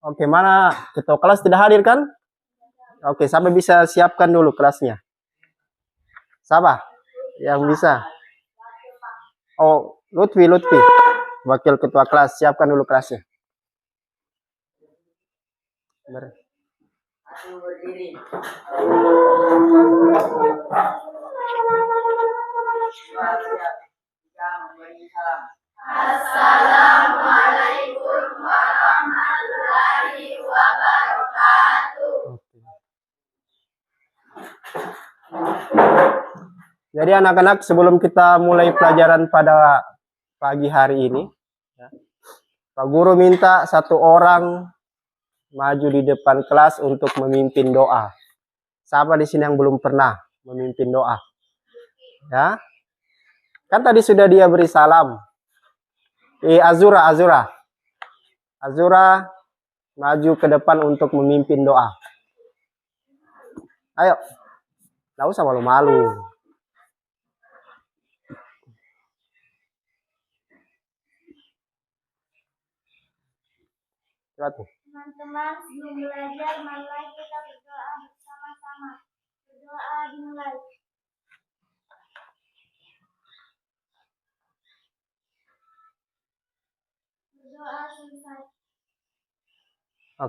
Oke, mana ketua kelas tidak hadir kan? Oke, sampai bisa siapkan dulu kelasnya. Siapa yang bisa? Oh, Lutfi. Wakil ketua kelas, siapkan dulu kelasnya. Berdiri. Assalamualaikum warahmatullahi wabarakatuh. Jadi anak-anak, sebelum kita mulai pelajaran pada pagi hari ini, Pak Guru minta satu orang maju di depan kelas untuk memimpin doa. Siapa di sini yang belum pernah memimpin doa? Ya, kan tadi sudah dia beri salam. Azura, maju ke depan untuk memimpin doa. Ayo, nggak usah malu-malu. Teman-teman, sebelum belajar, marilah kita berdoa bersama-sama. Berdoa dimulai. Berdoa selesai.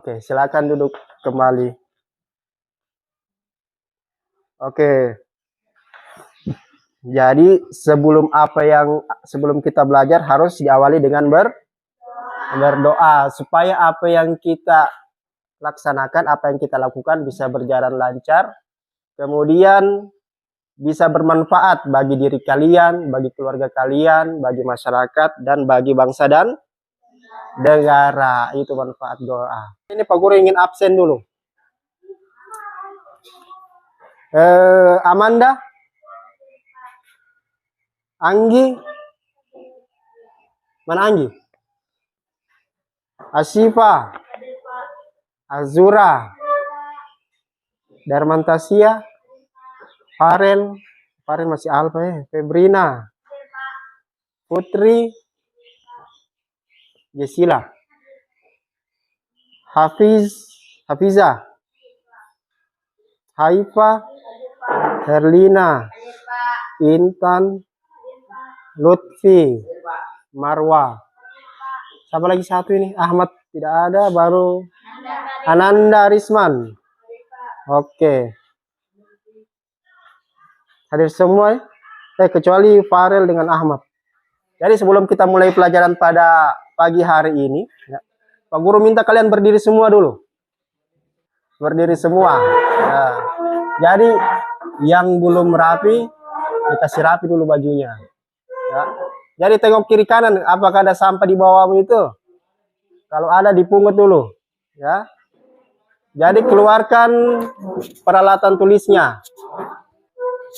Oke, silakan duduk kembali. Oke. Jadi sebelum kita belajar harus diawali dengan berdoa supaya apa yang kita laksanakan, apa yang kita lakukan bisa berjalan lancar, kemudian bisa bermanfaat bagi diri kalian, bagi keluarga kalian, bagi masyarakat, dan bagi bangsa dan negara. Itu manfaat doa. Ini Pak Guru ingin absen dulu. Amanda, Anggi, mana Anggi? Asyifa, Azura, Darmantasia, Farel masih alfa ya, Febrina, Putri, Jesila, Hafiza, Haifa, Herlina, Intan, Lutfi, Marwa. Siapa lagi satu ini? Ahmad tidak ada, baru Ananda Risman. Oke. Hadir semua ya? Kecuali Farel dengan Ahmad. Jadi sebelum kita mulai pelajaran pada pagi hari ini, ya, Pak Guru minta kalian berdiri semua dulu. Berdiri semua. Ya. Jadi yang belum rapi, dikasih rapi dulu bajunya. Ya. Jadi tengok kiri kanan, apakah ada sampah di bawahmu itu? Kalau ada, dipungut dulu. Ya. Jadi keluarkan peralatan tulisnya.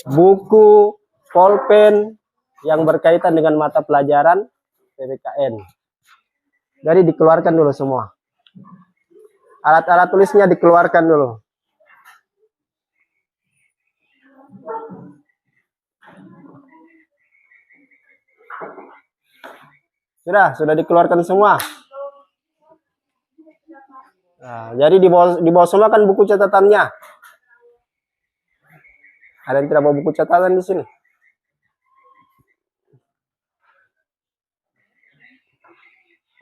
Buku, pulpen yang berkaitan dengan mata pelajaran PPKN. Jadi dikeluarkan dulu semua. Alat-alat tulisnya dikeluarkan dulu. Sudah dikeluarkan semua. Nah, jadi di bawah semua kan buku catatannya. Ada yang tidak bawa buku catatan di sini?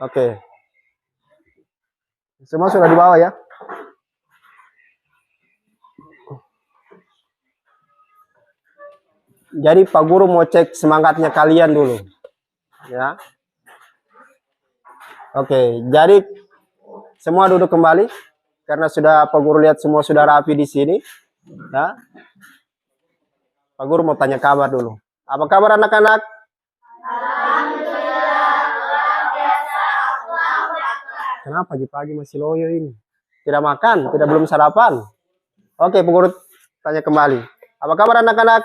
Oke. Semua sudah dibawa ya? Jadi Pak Guru mau cek semangatnya kalian dulu. Ya. Oke, jadi semua duduk kembali karena sudah Pak Guru lihat semua sudah rapi di sini. Ya. Pak Guru mau tanya kabar dulu. Apa kabar anak-anak? Alhamdulillah, luar biasa. Kenapa pagi-pagi masih loyo ini? Tidak makan, belum sarapan. Oke, Pak Guru tanya kembali. Apa kabar anak-anak?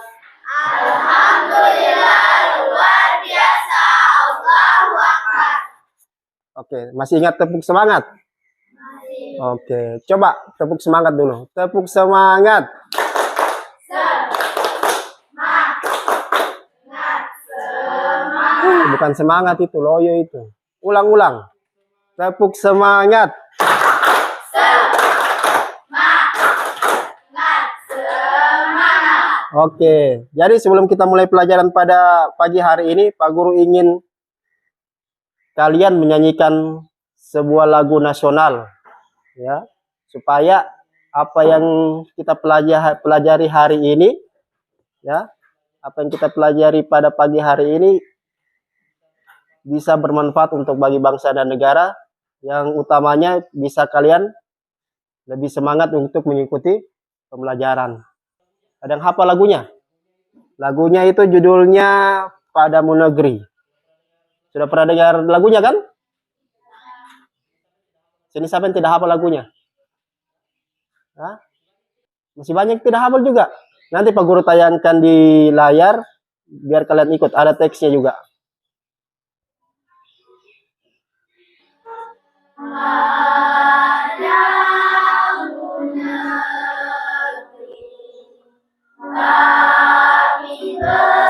Alhamdulillah, luar biasa. Allahu Akbar. Oke, masih ingat tepuk semangat? Masih. Oke, coba tepuk semangat dulu. Tepuk semangat. Bukan semangat itu, loyo itu. Ulang-ulang. Tepuk semangat. Oke, jadi sebelum kita mulai pelajaran pada pagi hari ini, Pak Guru ingin kalian menyanyikan sebuah lagu nasional, ya, supaya apa yang kita pelajari hari ini, ya, apa yang kita pelajari pada pagi hari ini bisa bermanfaat untuk bagi bangsa dan negara. Yang utamanya bisa kalian lebih semangat untuk mengikuti pembelajaran. Ada yang hafal lagunya? Lagunya itu judulnya Padamu Negeri. Sudah pernah dengar lagunya kan? Sini siapa yang tidak hafal lagunya? Hah? Masih banyak yang tidak hafal juga. Nanti Pak Guru tayangkan di layar biar kalian ikut. Ada teksnya juga. Padamu negeri, kami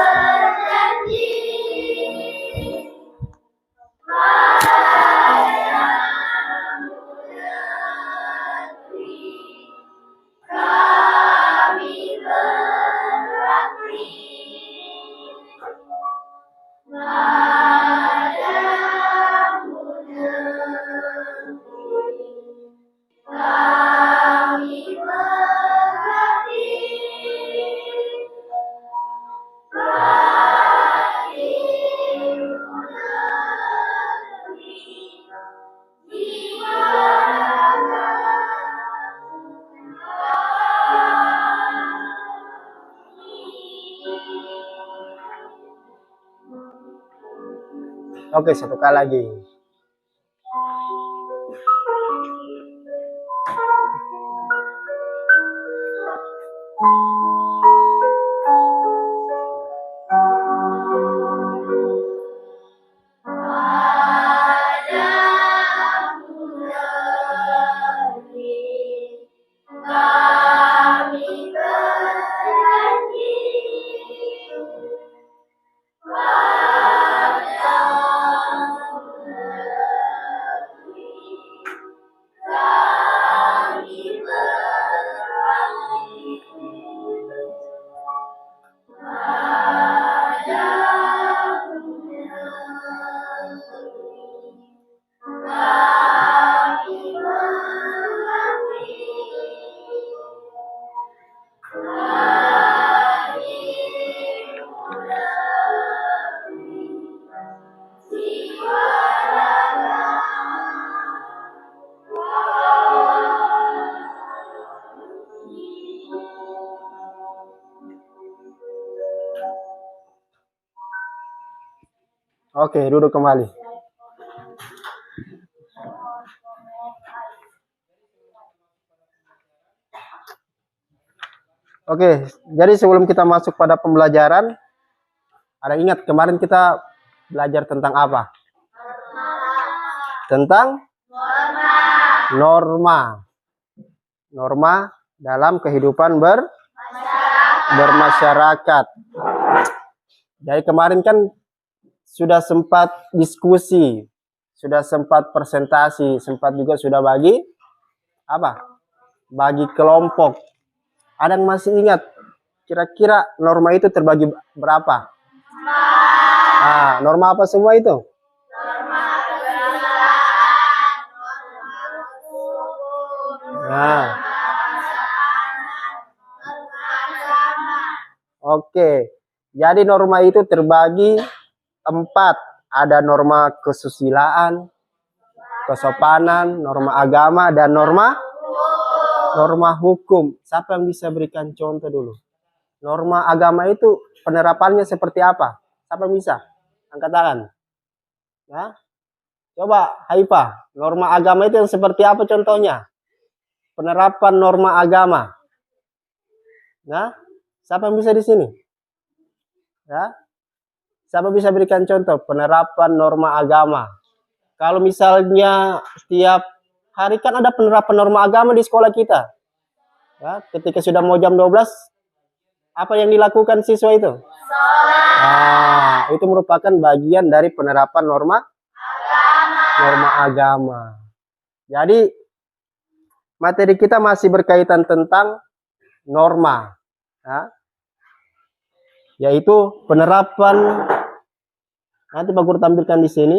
berjanji. Padamu negeri, kami berbakti. Padamu negeri, kami berbakti. Padamu negeri, jiwa raga. Oke, satu kali lagi. Padamu negeri, kami berjanji. Padamu negeri, kami berbakti. Padamu negeri, kami berbakti. Padamu negeri, jiwa raga. Oke, duduk kembali. Oke, jadi sebelum kita masuk pada pembelajaran, ada ingat kemarin kita belajar tentang apa? Tentang norma. Norma dalam kehidupan bermasyarakat. Jadi kemarin kan sudah sempat diskusi, sudah sempat presentasi, sempat juga sudah bagi apa? Bagi kelompok. Ada yang masih ingat kira-kira norma itu terbagi berapa? Nah, norma apa semua itu? Nah, oke. Jadi norma itu terbagi 4. Ada norma kesusilaan, kesopanan, norma agama, dan norma hukum. Siapa yang bisa berikan contoh dulu? Norma agama itu penerapannya seperti apa? Siapa yang bisa? Angkat tangan. Ya. Coba Haifa, norma agama itu yang seperti apa contohnya? Penerapan norma agama. Nah, siapa yang bisa di sini? Ya. Siapa bisa berikan contoh penerapan norma agama? Kalau misalnya setiap hari kan ada penerapan norma agama di sekolah kita. Ya, ketika sudah mau jam 12, apa yang dilakukan siswa itu? Nah, itu merupakan bagian dari penerapan norma agama. Jadi materi kita masih berkaitan tentang norma. Ya. yaitu penerapan, nanti Pak Guru tampilkan di sini.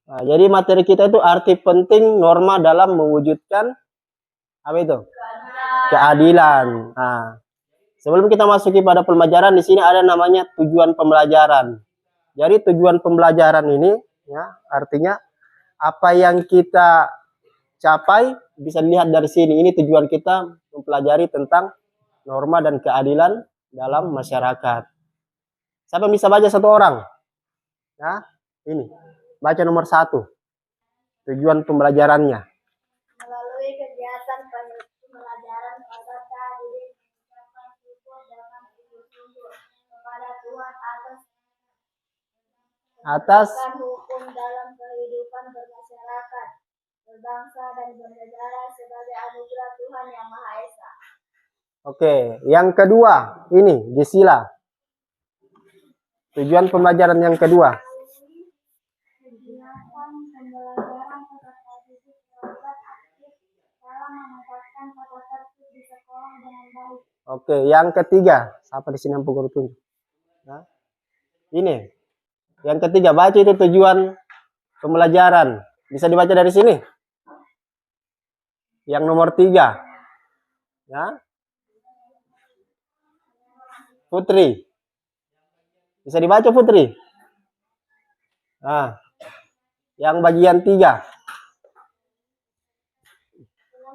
Nah, jadi materi kita itu arti penting norma dalam mewujudkan apa itu? Keadilan. Nah, sebelum kita masuki pada pembelajaran, di sini ada namanya tujuan pembelajaran. Jadi tujuan pembelajaran ini, ya, artinya apa yang kita capai bisa dilihat dari sini. Ini tujuan kita mempelajari tentang norma dan keadilan dalam masyarakat. Siapa bisa baca satu orang? Ya, ini. Baca nomor 1. Tujuan pembelajarannya. Melalui kegiatan pembelajaran peserta didik mengucapkan syukur dengan sungguh-sungguh kepada Tuhan atas hukum dalam kehidupan bermasyarakat, berbangsa dan bernegara sebagai anugerah Tuhan yang Maha Esa. Oke, yang kedua, ini di sila. Tujuan pembelajaran yang kedua. Kegiatan pembelajaran peserta didik terlibat aktif dalam menegakkan tata tertib di sekolah dengan baik. Oke, yang ketiga, siapa di sini yang Guru tunjuk? Nah, ini, yang ketiga, baca itu tujuan pembelajaran. Bisa dibaca dari sini. Yang nomor 3, ya, Putri. Bisa dibaca Putri. Nah, yang bagian 3. Dengan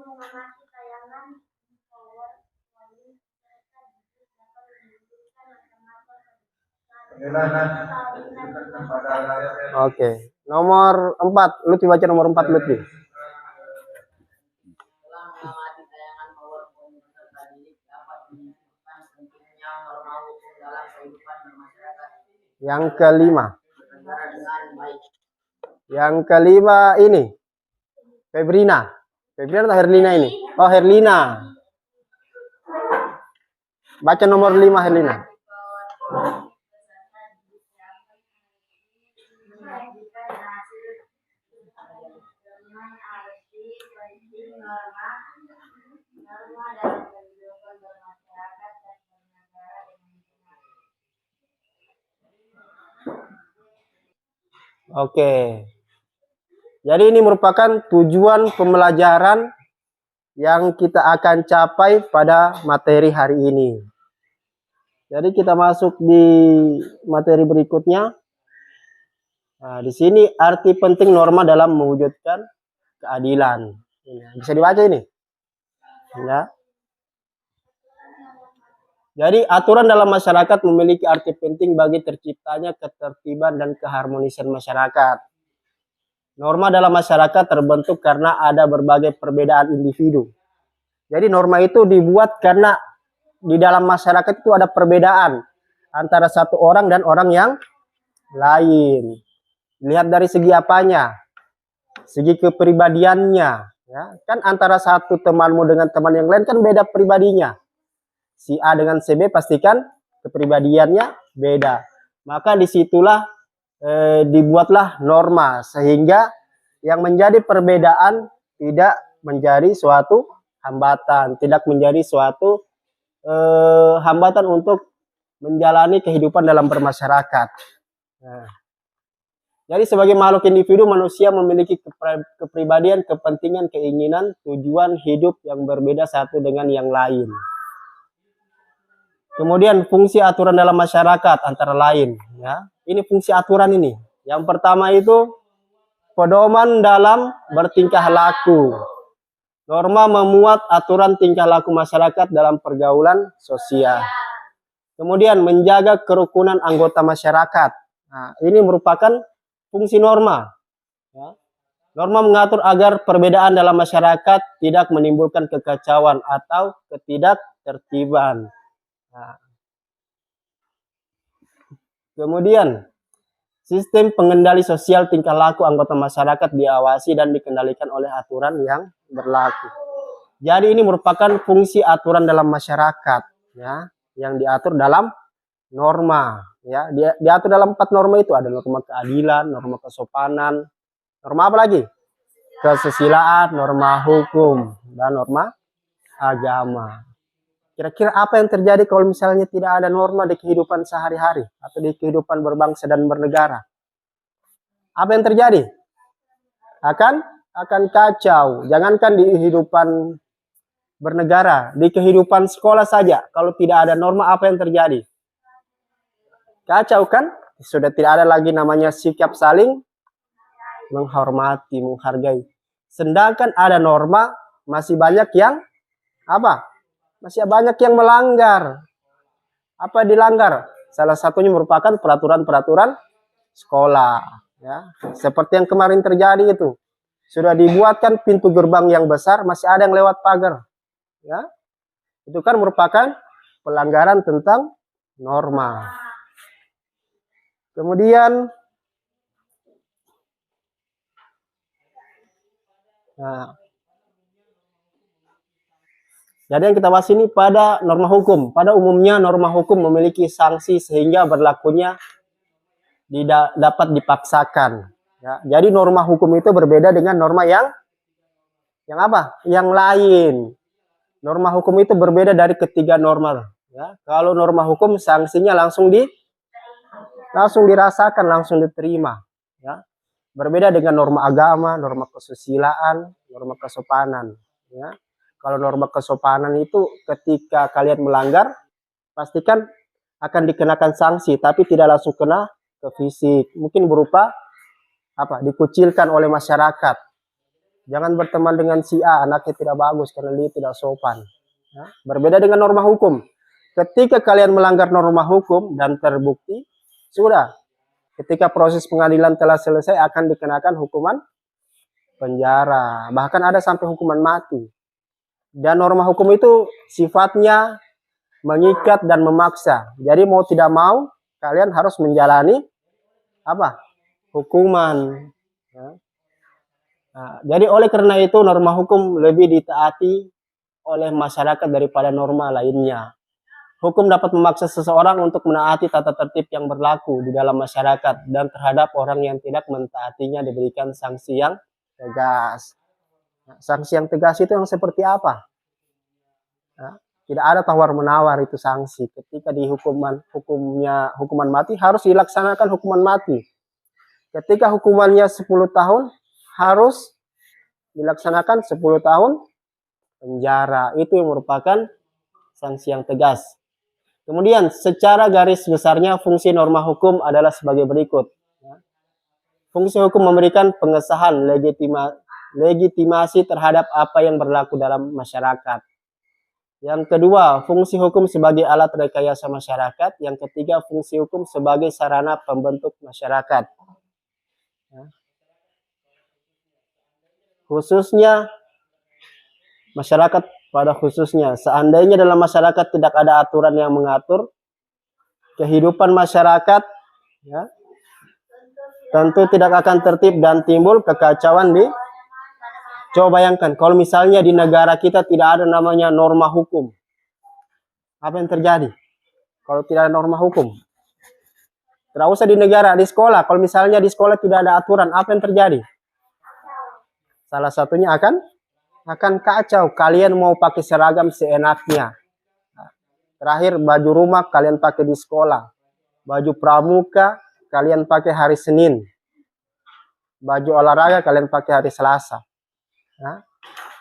mengamati tayangan power wali peserta didik dapat menunjukkan mengapa Oke, nomor 4. Lutfi baca nomor 4, Lutfi. Setelah mengamati tayangan PowerPoint peserta didik dapat menunjukkan pentingnya norma hukum dalam kehidupan bermasyarakat Yang kelima. negara dengan baik. Yang kelima ini. Febrina. Febrina atau Herlina ini? Oh, Herlina. Baca nomor 5, Herlina. menyajikan hasil dengan arti penting norma dalam kehidupan bermasyarakat dan bernegara dengan benar. Oke. Jadi ini merupakan tujuan pembelajaran yang kita akan capai pada materi hari ini. Jadi kita masuk di materi berikutnya. Nah, di sini arti penting norma dalam mewujudkan keadilan. Bisa dibaca ini. Ya. Jadi aturan dalam masyarakat memiliki arti penting bagi terciptanya ketertiban dan keharmonisan masyarakat. Norma dalam masyarakat terbentuk karena ada berbagai perbedaan individu. Jadi norma itu dibuat karena di dalam masyarakat itu ada perbedaan antara satu orang dan orang yang lain. Lihat dari segi apanya? Segi kepribadiannya. Ya. Kan antara satu temanmu dengan teman yang lain kan beda pribadinya. Si A dengan si B pastikan kepribadiannya beda. Maka disitulah dibuatlah norma. Sehingga yang menjadi perbedaan tidak menjadi suatu hambatan. Tidak menjadi suatu hambatan untuk menjalani kehidupan dalam bermasyarakat. Nah. Jadi sebagai makhluk individu, manusia memiliki kepribadian, kepentingan, keinginan, tujuan hidup yang berbeda satu dengan yang lain. Kemudian fungsi aturan dalam masyarakat antara lain. Ya. Ini fungsi aturan ini. Yang pertama itu pedoman dalam bertingkah laku. Norma memuat aturan tingkah laku masyarakat dalam pergaulan sosial. Kemudian menjaga kerukunan anggota masyarakat. Nah, ini merupakan fungsi norma. Ya. Norma mengatur agar perbedaan dalam masyarakat tidak menimbulkan kekacauan atau ketidaktertiban. Nah. Kemudian, sistem pengendali sosial tingkah laku anggota masyarakat diawasi dan dikendalikan oleh aturan yang berlaku. Jadi ini merupakan fungsi aturan dalam masyarakat. Ya. yang diatur dalam norma. Ya, diatur dalam 4 norma itu, ada norma keadilan, norma kesopanan, norma apa lagi? Kesusilaan, norma hukum, dan norma agama. Kira-kira apa yang terjadi kalau misalnya tidak ada norma di kehidupan sehari-hari atau di kehidupan berbangsa dan bernegara? Apa yang terjadi? Akan kacau. Jangankan di kehidupan bernegara, di kehidupan sekolah saja, kalau tidak ada norma, apa yang terjadi? Kacau kan? Sudah tidak ada lagi namanya sikap saling menghormati, menghargai. Sedangkan ada norma, masih banyak yang apa? Masih banyak yang melanggar. Apa dilanggar? Salah satunya merupakan peraturan-peraturan sekolah. Ya. Seperti yang kemarin terjadi itu. Sudah dibuatkan pintu gerbang yang besar, masih ada yang lewat pagar. Ya. Itu kan merupakan pelanggaran tentang norma. Kemudian, nah, jadi yang kita bahas ini pada norma hukum. Pada umumnya norma hukum memiliki sanksi sehingga berlakunya dapat dipaksakan. Ya, jadi norma hukum itu berbeda dengan norma yang apa? Yang lain. Norma hukum itu berbeda dari ketiga norma. Ya, kalau norma hukum sanksinya langsung dirasakan, langsung diterima. Ya, berbeda dengan norma agama, norma kesusilaan, norma kesopanan. Ya. Kalau norma kesopanan itu ketika kalian melanggar, pastikan akan dikenakan sanksi, tapi tidak langsung kena ke fisik. Mungkin berupa apa? Dikucilkan oleh masyarakat. Jangan berteman dengan si A, anaknya tidak bagus karena dia tidak sopan. Ya. Berbeda dengan norma hukum. Ketika kalian melanggar norma hukum dan terbukti, sudah. Ketika proses pengadilan telah selesai, akan dikenakan hukuman penjara. Bahkan ada sampai hukuman mati. Dan norma hukum itu sifatnya mengikat dan memaksa. Jadi mau tidak mau kalian harus menjalani apa? Hukuman. Ya. Nah, jadi oleh karena itu norma hukum lebih ditaati oleh masyarakat daripada norma lainnya. Hukum dapat memaksa seseorang untuk menaati tata tertib yang berlaku di dalam masyarakat dan terhadap orang yang tidak mentaatinya diberikan sanksi yang tegas. Sanksi yang tegas itu yang seperti apa? Ya, tidak ada tawar-menawar itu sanksi. Ketika di hukuman mati harus dilaksanakan hukuman mati. Ketika hukumannya 10 tahun harus dilaksanakan 10 tahun penjara. Itu yang merupakan sanksi yang tegas. Kemudian secara garis besarnya fungsi norma hukum adalah sebagai berikut. Fungsi hukum memberikan pengesahan legitimasi terhadap apa yang berlaku dalam masyarakat. Yang kedua, fungsi hukum sebagai alat rekayasa masyarakat. Yang ketiga, fungsi hukum sebagai sarana pembentuk masyarakat. Khususnya, masyarakat pada khususnya. Seandainya dalam masyarakat tidak ada aturan yang mengatur kehidupan masyarakat, ya, tentu tidak akan tertib dan timbul kekacauan di. Coba bayangkan, kalau misalnya di negara kita tidak ada namanya norma hukum. Apa yang terjadi? Kalau tidak ada norma hukum. Tidak usah di negara, di sekolah. Kalau misalnya di sekolah tidak ada aturan, apa yang terjadi? Salah satunya akan kacau. Kalian mau pakai seragam seenaknya. Terakhir, baju rumah kalian pakai di sekolah. Baju pramuka kalian pakai hari Senin. Baju olahraga kalian pakai hari Selasa. Nah,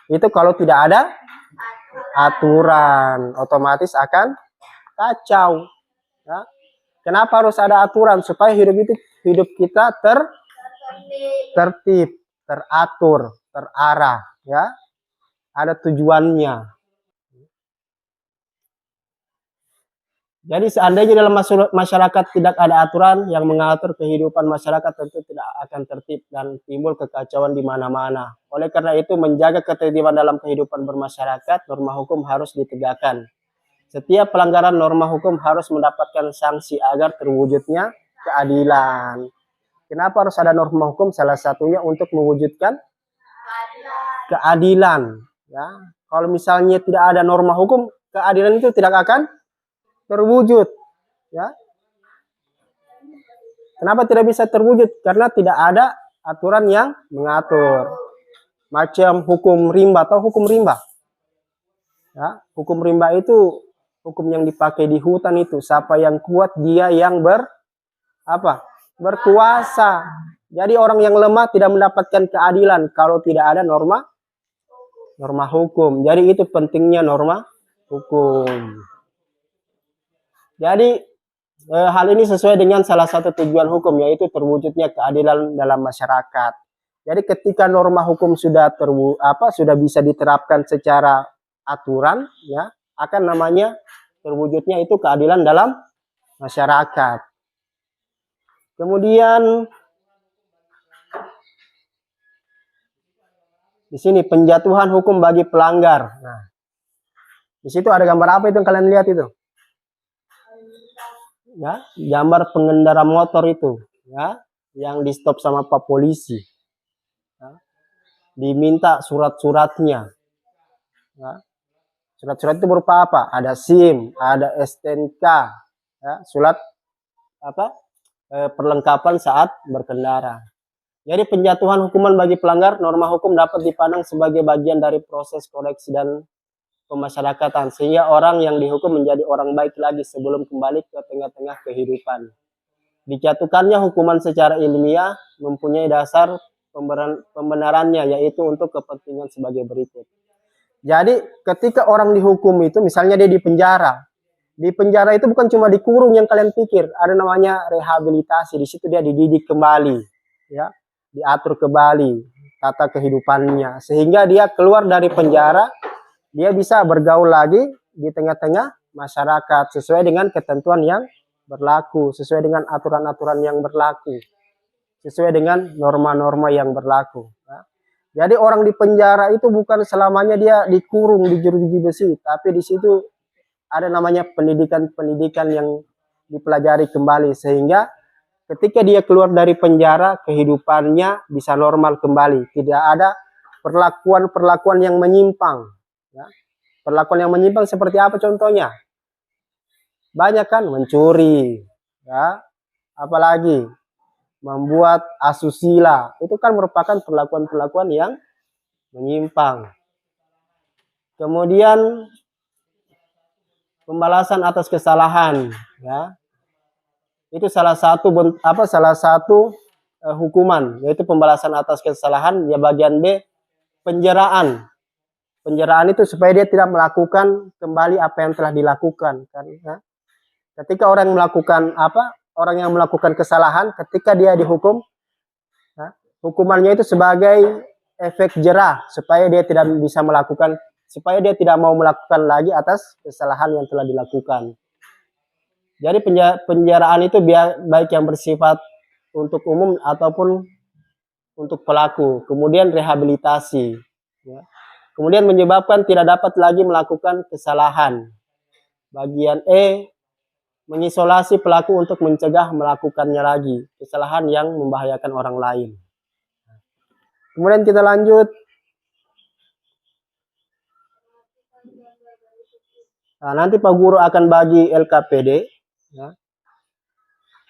itu kalau tidak ada aturan, otomatis akan kacau. Ya. Kenapa harus ada aturan? Supaya hidup kita tertib, teratur, terarah. Ya. Ada tujuannya. Jadi seandainya dalam masyarakat tidak ada aturan yang mengatur kehidupan masyarakat, tentu tidak akan tertib dan timbul kekacauan di mana-mana. Oleh karena itu, menjaga ketertiban dalam kehidupan bermasyarakat, norma hukum harus ditegakkan. Setiap pelanggaran norma hukum harus mendapatkan sanksi agar terwujudnya keadilan. Kenapa harus ada norma hukum? Salah satunya untuk mewujudkan keadilan. Ya. Kalau misalnya tidak ada norma hukum, keadilan itu tidak akan terwujud, ya. Kenapa tidak bisa terwujud? Karena tidak ada aturan yang mengatur. Macam hukum rimba atau hukum rimba. Ya, hukum rimba itu hukum yang dipakai di hutan itu. Siapa yang kuat, dia yang berkuasa. Jadi orang yang lemah tidak mendapatkan keadilan kalau tidak ada norma hukum. Jadi itu pentingnya norma hukum. Jadi hal ini sesuai dengan salah satu tujuan hukum, yaitu terwujudnya keadilan dalam masyarakat. Jadi ketika norma hukum sudah sudah bisa diterapkan secara aturan, ya, akan namanya terwujudnya itu keadilan dalam masyarakat. Kemudian di sini penjatuhan hukum bagi pelanggar. Nah, di situ ada gambar apa itu yang kalian lihat itu? Ya, gambar pengendara motor itu, ya, yang di stop sama Pak Polisi, ya, diminta surat-suratnya, ya. Surat-surat itu berupa apa? Ada SIM, ada STNK, ya, surat perlengkapan saat berkendara. Jadi penjatuhan hukuman bagi pelanggar norma hukum dapat dipandang sebagai bagian dari proses koreksi dan pemasyarakatan, sehingga orang yang dihukum menjadi orang baik lagi sebelum kembali ke tengah-tengah kehidupan. Dijatuhkannya hukuman secara ilmiah mempunyai dasar pembenarannya, yaitu untuk kepentingan sebagai berikut. Jadi ketika orang dihukum itu, misalnya dia di penjara itu bukan cuma dikurung yang kalian pikir, ada namanya rehabilitasi. Di situ dia dididik kembali, ya, diatur kembali tata kehidupannya, sehingga dia keluar dari penjara, dia bisa bergaul lagi di tengah-tengah masyarakat sesuai dengan ketentuan yang berlaku, sesuai dengan aturan-aturan yang berlaku, sesuai dengan norma-norma yang berlaku. Ya. Jadi orang di penjara itu bukan selamanya dia dikurung di jeruji besi, tapi di situ ada namanya pendidikan-pendidikan yang dipelajari kembali, sehingga ketika dia keluar dari penjara, kehidupannya bisa normal kembali, tidak ada perlakuan-perlakuan yang menyimpang. Ya. Perlakuan yang menyimpang seperti apa contohnya? Banyak kan, mencuri, ya, apalagi membuat asusila, itu kan merupakan perlakuan-perlakuan yang menyimpang. Kemudian pembalasan atas kesalahan, ya, itu salah satu hukuman, yaitu pembalasan atas kesalahan. Ya, bagian B, penjaraan. Penjaraan itu supaya dia tidak melakukan kembali apa yang telah dilakukan, kan, ya. Ketika orang yang melakukan kesalahan, ketika dia dihukum, ya, hukumannya itu sebagai efek jerah supaya dia tidak mau melakukan lagi atas kesalahan yang telah dilakukan. Jadi penjaraan itu baik yang bersifat untuk umum ataupun untuk pelaku. Kemudian rehabilitasi, ya. Kemudian menyebabkan tidak dapat lagi melakukan kesalahan. Bagian E, mengisolasi pelaku untuk mencegah melakukannya lagi kesalahan yang membahayakan orang lain. Kemudian kita lanjut. Nah, nanti Pak Guru akan bagi LKPD, ya,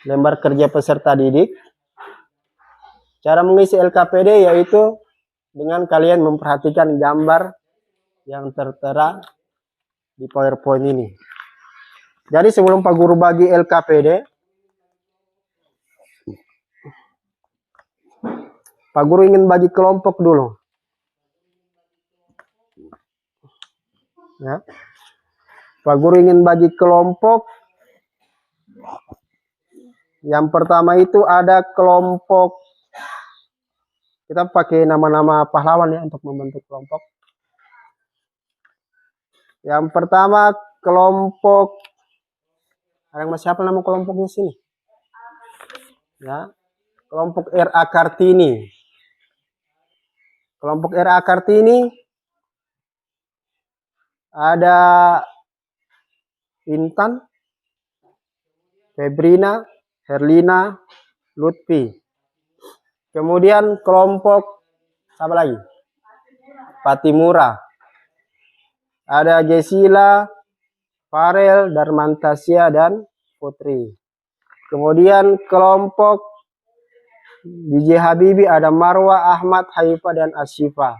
lembar kerja peserta didik. Cara mengisi LKPD yaitu dengan kalian memperhatikan gambar yang tertera di PowerPoint ini. Jadi sebelum Pak Guru bagi LKPD, Pak Guru ingin bagi kelompok dulu. Ya. Pak Guru ingin bagi kelompok. Yang pertama itu ada kelompok, kita pakai nama-nama pahlawan ya untuk membentuk kelompok. Yang pertama kelompok, ada yang masih apa nama kelompoknya sini? Ya, kelompok RA Kartini. Kelompok RA Kartini ada Intan, Febrina, Herlina, Lutfi. Kemudian kelompok apa lagi? Patimura. Ada Jesila, Farel, Darmantasia, dan Putri. Kemudian kelompok DJ Habibie ada Marwa, Ahmad, Haifa, dan Asyifa.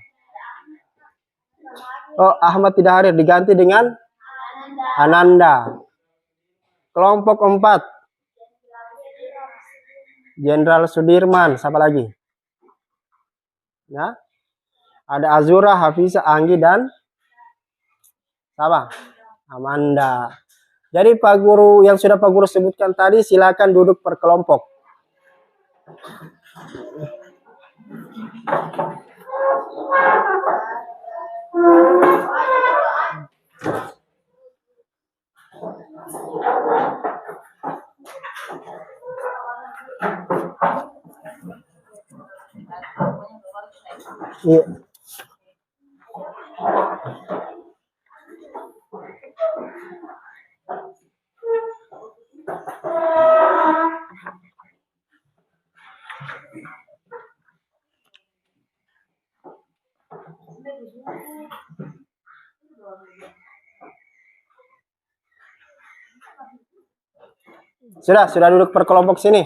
Oh, Ahmad tidak hadir, diganti dengan Ananda. Kelompok 4 Jenderal Sudirman, siapa lagi? Ya, ada Azura, Hafiza, Anggi, dan siapa? Amanda. Jadi Pak Guru yang sudah Pak Guru sebutkan tadi silakan duduk per kelompok. Iya. Sudah duduk per kelompok sini.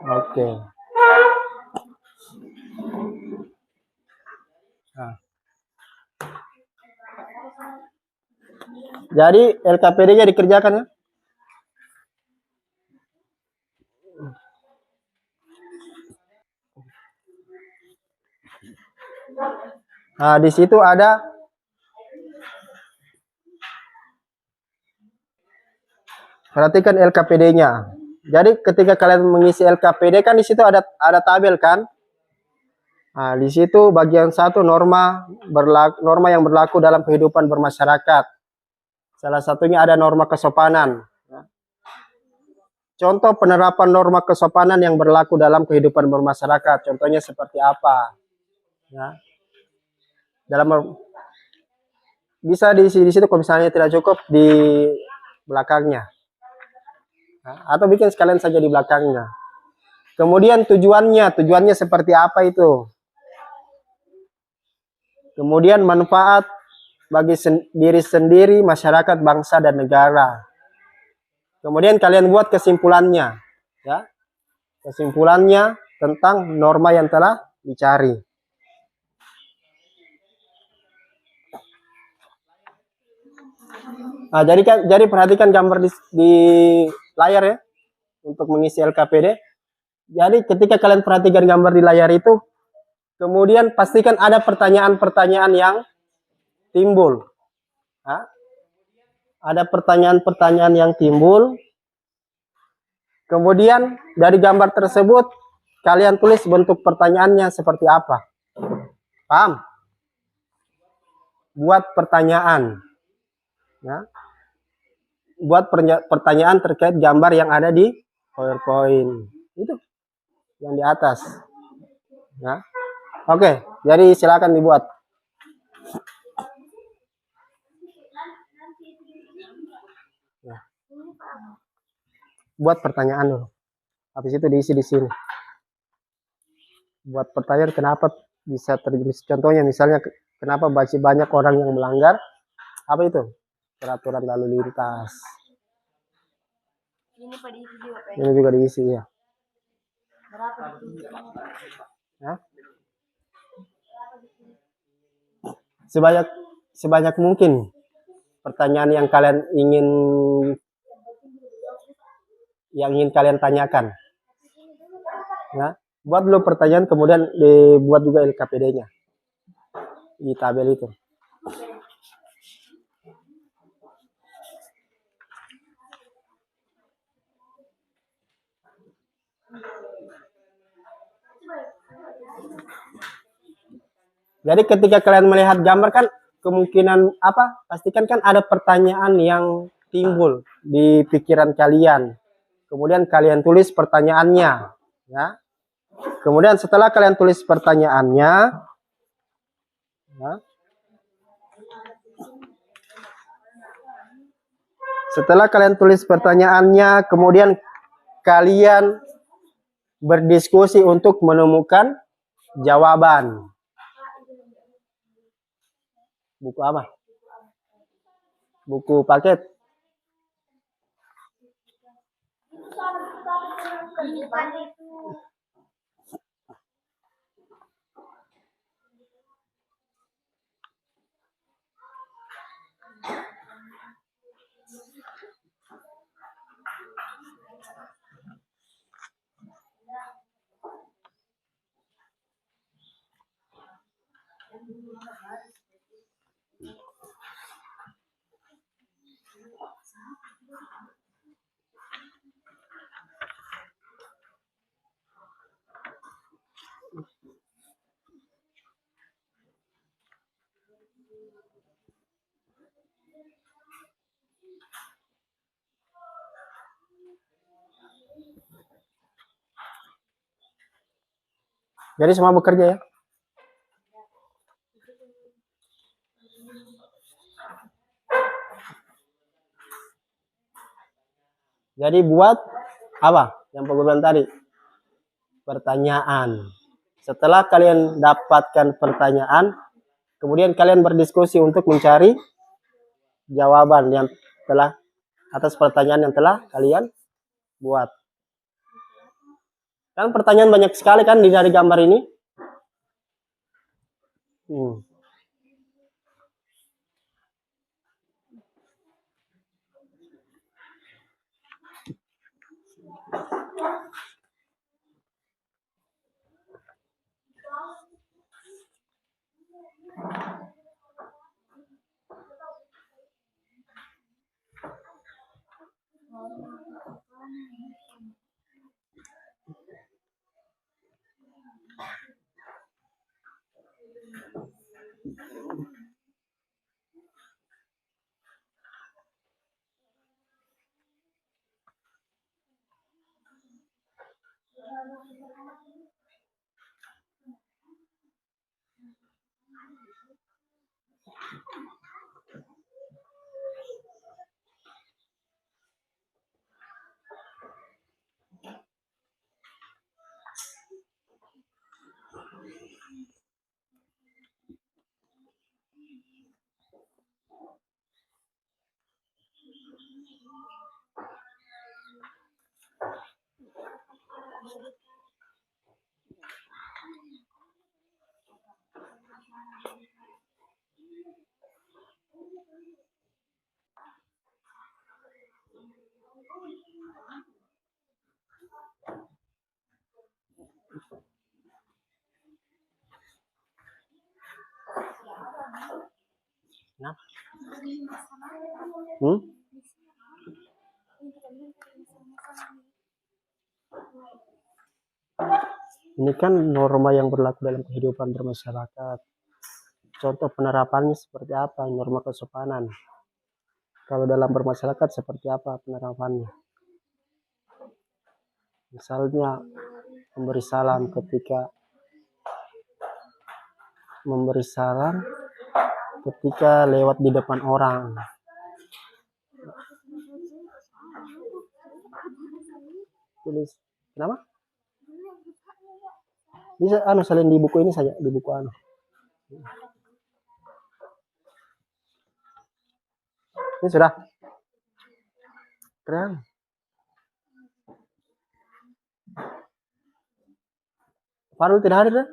Oke. Nah. Jadi LKPD-nya dikerjakan ya. Nah, di situ ada perhatikan LKPD-nya. Jadi ketika kalian mengisi LKPD kan di situ ada tabel kan? Nah, di situ bagian 1 norma yang berlaku dalam kehidupan bermasyarakat. Salah satunya ada norma kesopanan. Contoh penerapan norma kesopanan yang berlaku dalam kehidupan bermasyarakat. Contohnya seperti apa? Ya. Bisa diisi di situ kalau misalnya tidak cukup di belakangnya. Atau bikin sekalian saja di belakangnya. Kemudian tujuannya seperti apa itu? Kemudian manfaat bagi diri sendiri, masyarakat, bangsa, dan negara. Kemudian kalian buat kesimpulannya, ya. Kesimpulannya tentang norma yang telah dicari. Nah, jadi perhatikan gambar di layar ya untuk mengisi LKPD. Jadi ketika kalian perhatikan gambar di layar itu, kemudian pastikan ada pertanyaan-pertanyaan yang timbul. Nah, ada pertanyaan-pertanyaan yang timbul. Kemudian dari gambar tersebut kalian tulis bentuk pertanyaannya seperti apa. Paham? Buat pertanyaan. Ya. Buat pertanyaan terkait gambar yang ada di PowerPoint. Itu yang di atas. Ya. Oke, jadi silakan dibuat. Ya. Buat pertanyaan dulu. Habis itu diisi di sini. Buat pertanyaan kenapa bisa terjadi. Contohnya misalnya kenapa masih banyak orang yang melanggar apa itu? Peraturan lalu lintas. Ini juga diisi ya. Ya. Sebanyak mungkin pertanyaan yang kalian ingin kalian tanyakan. Ya. Buat dulu pertanyaan, kemudian dibuat juga LKPD-nya di tabel itu. Jadi ketika kalian melihat gambar kan kemungkinan apa? Pastikan kan ada pertanyaan yang timbul di pikiran kalian. Kemudian kalian tulis pertanyaannya, ya. Kemudian setelah kalian tulis pertanyaannya, ya. Setelah kalian tulis pertanyaannya, kemudian kalian berdiskusi untuk menemukan jawaban. Buku apa? buku paket. Kehidupan itu Jadi semua bekerja ya. Jadi buat apa? Yang Pak Guru bilang tadi. Pertanyaan. Setelah kalian dapatkan pertanyaan, kemudian kalian berdiskusi untuk mencari jawaban yang telah atas pertanyaan yang telah kalian buat. Kan pertanyaan banyak sekali kan di dari gambar ini. Kenapa? Ini kan norma yang berlaku dalam kehidupan bermasyarakat. Contoh penerapannya seperti apa? Norma kesopanan. Kalau dalam bermasyarakat seperti apa penerapannya? Misalnya memberi salam ketika lewat di depan orang. Tulis. Kenapa? Bisa salin di buku ini saja, di buku Ini sudah. Keren. Farul tidak hadir ya?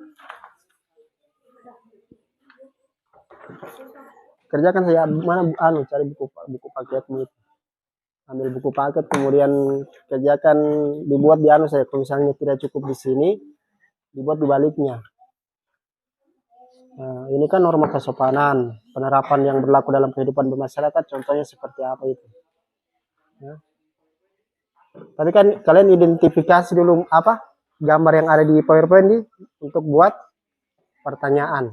Kerjakan saya mana cari buku paketmu itu. Ambil buku paket kemudian kerjakan dibuat di saya. Kalau misalnya tidak cukup di sini, dibuat di baliknya. Nah, ini kan norma kesopanan, penerapan yang berlaku dalam kehidupan bermasyarakat, contohnya seperti apa itu. Ya. Tapi kan kalian identifikasi dulu apa gambar yang ada di PowerPoint ini untuk buat pertanyaan.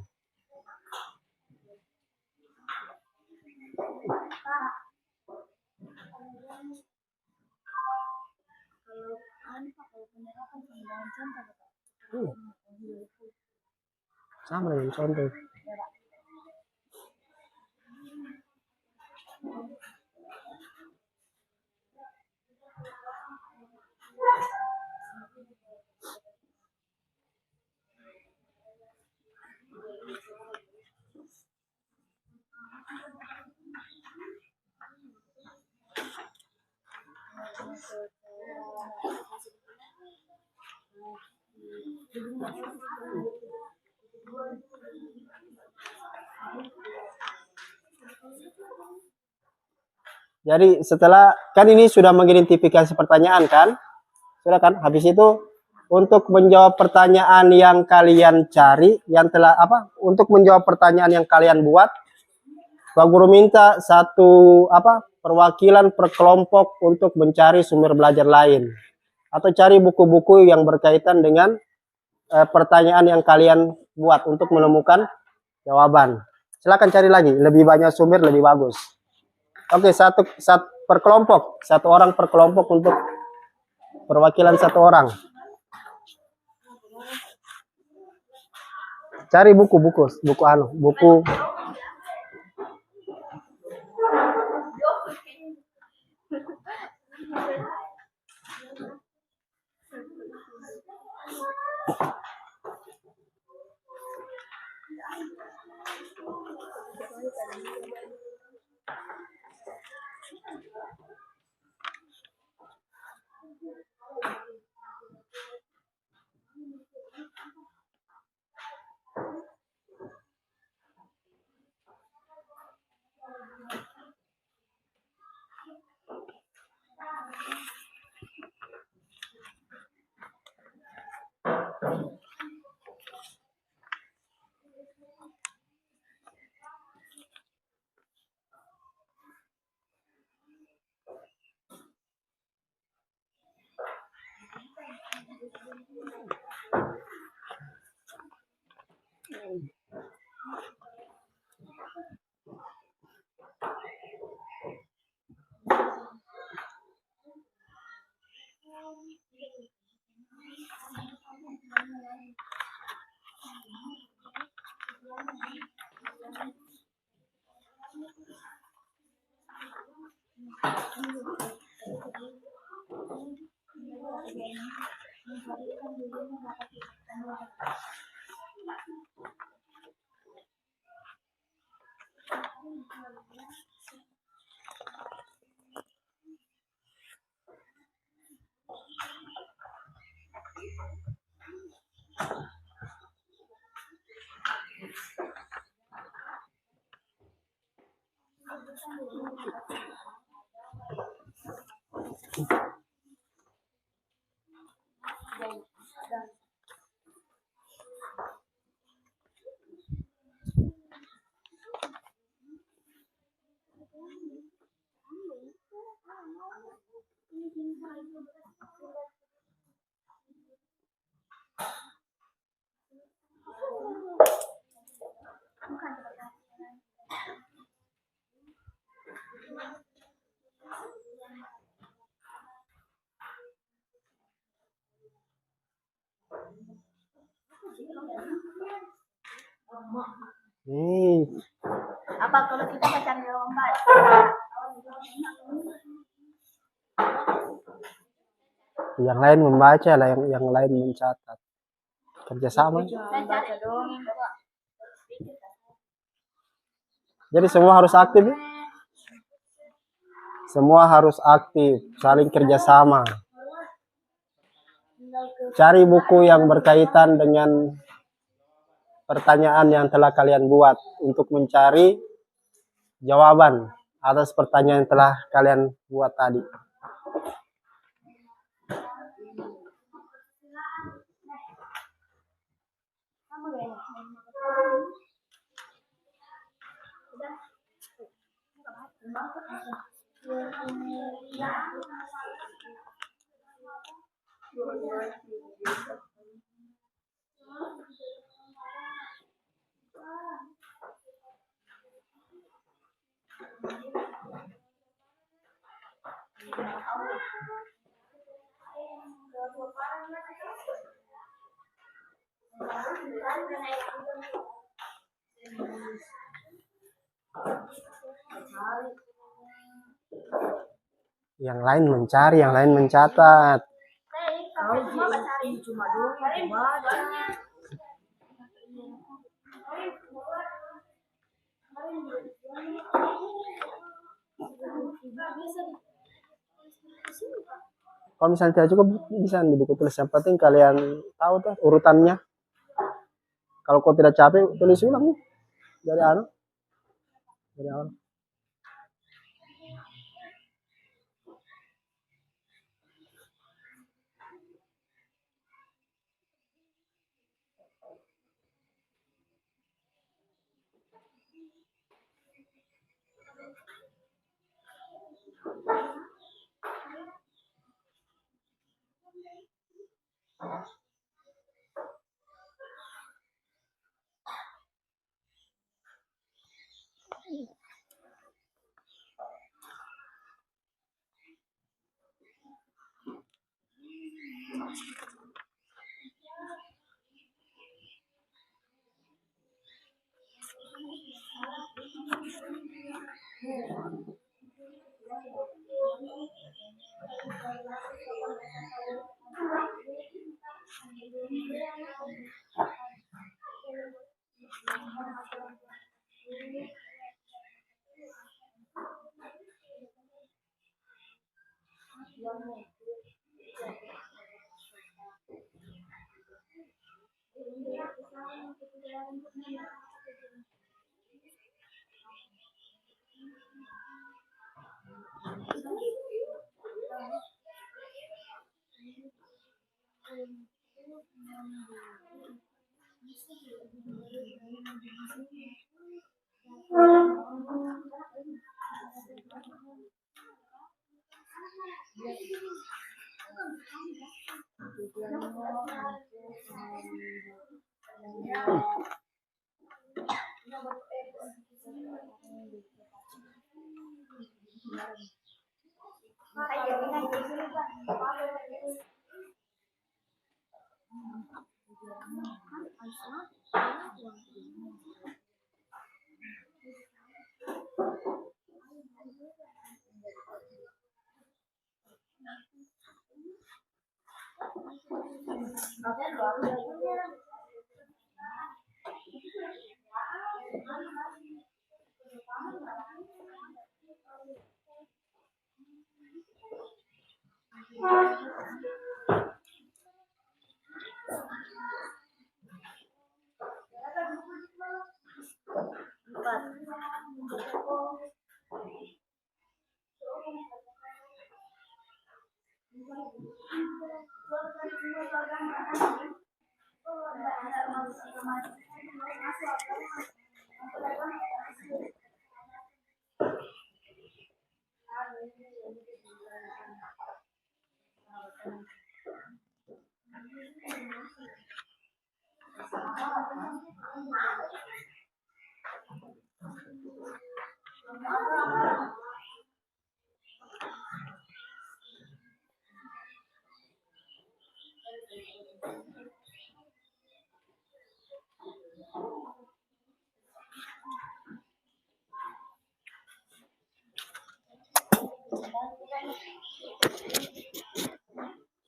Sama dengan contoh. Jadi setelah kan ini sudah mengidentifikasi pertanyaan kan, sudah kan? Habis itu untuk menjawab pertanyaan yang kalian cari, yang telah apa? Untuk menjawab pertanyaan yang kalian buat, Pak Guru minta satu apa? Perwakilan per kelompok untuk mencari sumber belajar lain atau cari buku-buku yang berkaitan dengan pertanyaan yang kalian buat untuk menemukan jawaban. Silakan cari lagi, lebih banyak sumber lebih bagus. Oke, satu per kelompok, satu orang per kelompok untuk perwakilan satu orang. Cari buku buku. Apa kalau kita pacaran lomba? Yang lain membaca, yang lain mencatat. Kerjasama. Baca dong. Jadi semua harus aktif. Semua harus aktif, saling kerjasama. Cari buku yang berkaitan dengan pertanyaan yang telah kalian buat untuk mencari jawaban atas pertanyaan yang telah kalian buat tadi. Yang lain mencari, yang lain mencatat. Cuma dulu baca. Kalau misalnya tidak cukup bisa di buku tulis, yang penting kalian tahu tuh urutannya. Kalau kau tidak capek, tulis ulang dari dari awal.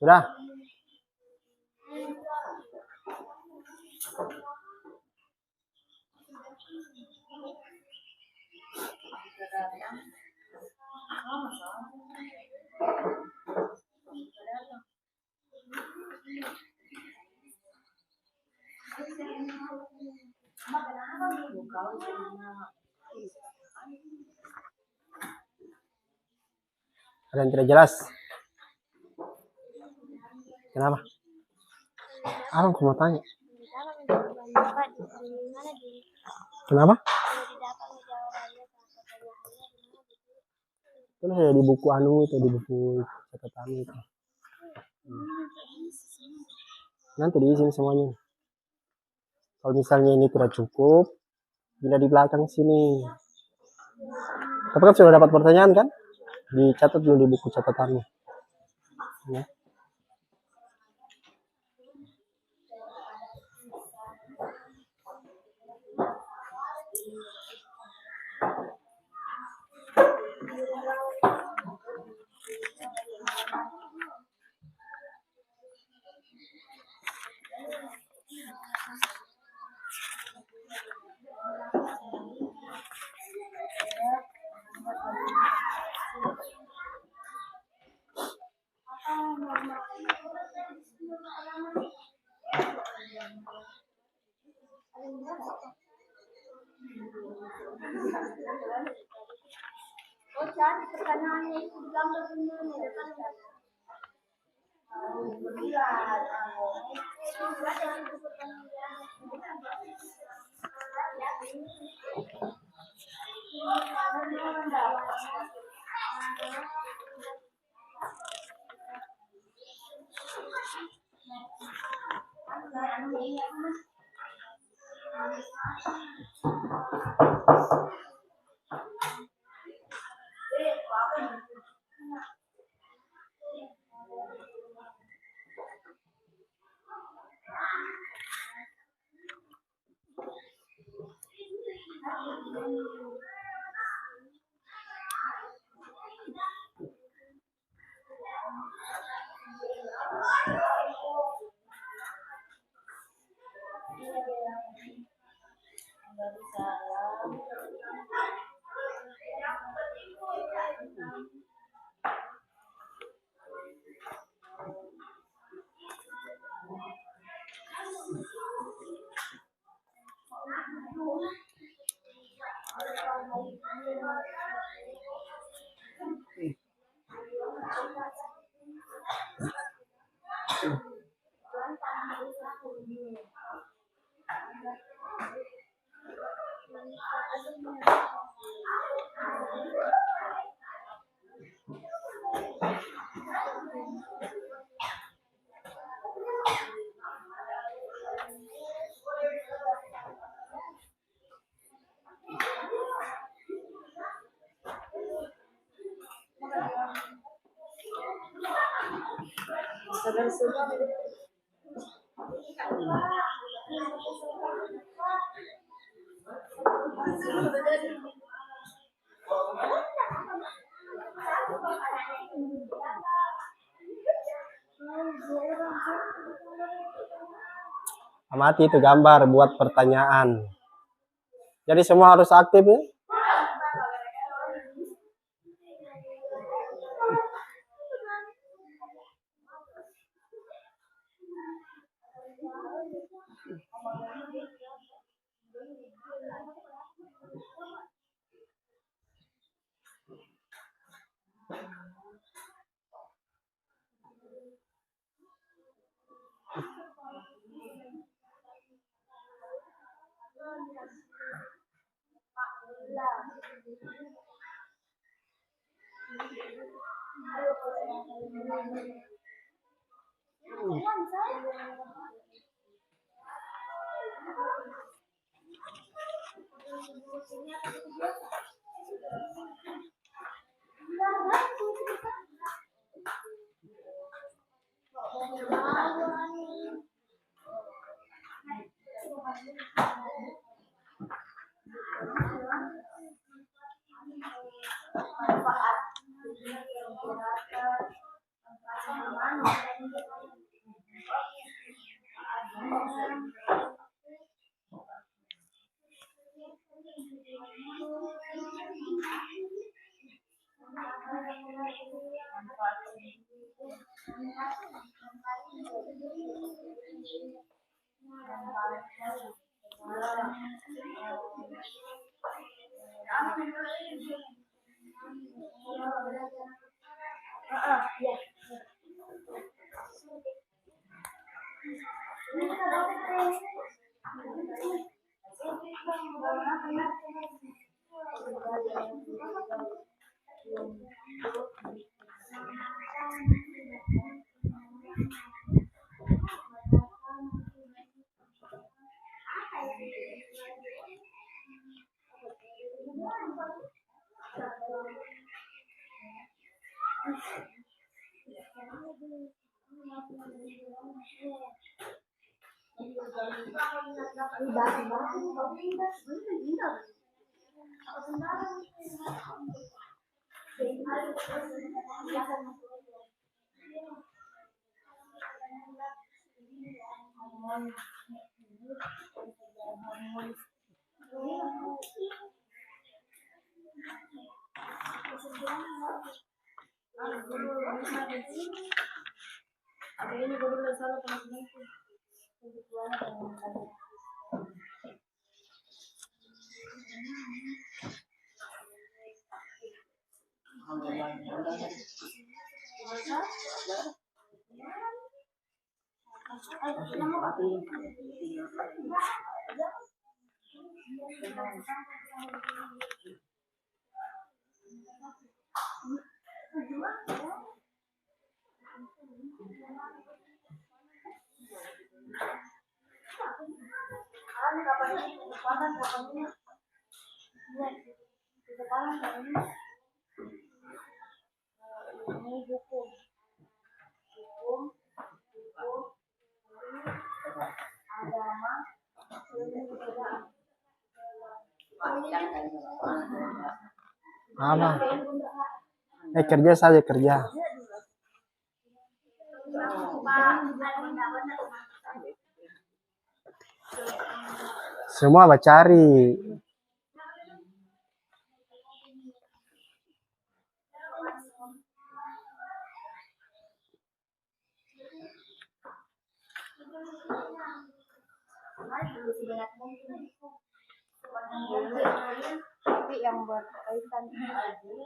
Sudah? Ada yang tidak jelas? Kenapa? Apa aku mau tanya? Kenapa? Itu saya di buku anu itu, di buku catatan itu. Nanti diisi semuanya. Kalau misalnya ini tidak cukup, bila di belakang sini. Tapi kan sudah dapat pertanyaan kan? Dicatat dulu di buku catatannya. Ya. Oh, cari pertanyaannya itu gambar semuanya depan. Amati itu gambar, buat pertanyaan. Jadi semua harus aktif ya. Ini hukum, hukum, hukum, agama, seni budaya. Apa? Kerja saja kerja. Semua cari. Tapi yang berkaitan dulu.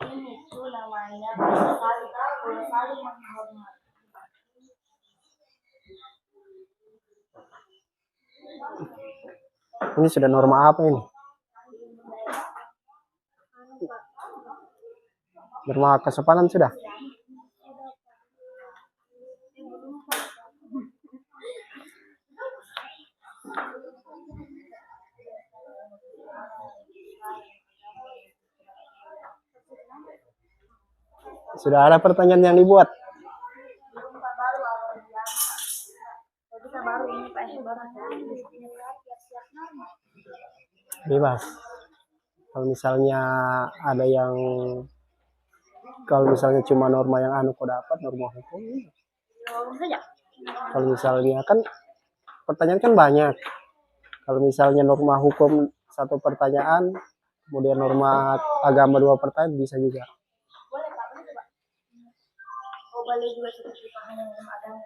Ini tuh namanya saling menghormati. Ini sudah norma apa ini? Norma kesopanan sudah? Sudah ada pertanyaan yang dibuat? Bebas. Kalau misalnya ada yang, kalau misalnya cuma norma yang kau dapat norma hukum. Kalau misalnya kan pertanyaan kan banyak. Kalau misalnya norma hukum satu pertanyaan, kemudian norma agama 2 pertanyaan bisa juga. Boleh Pak, boleh Pak. Oh, boleh juga seperti paham yang agama.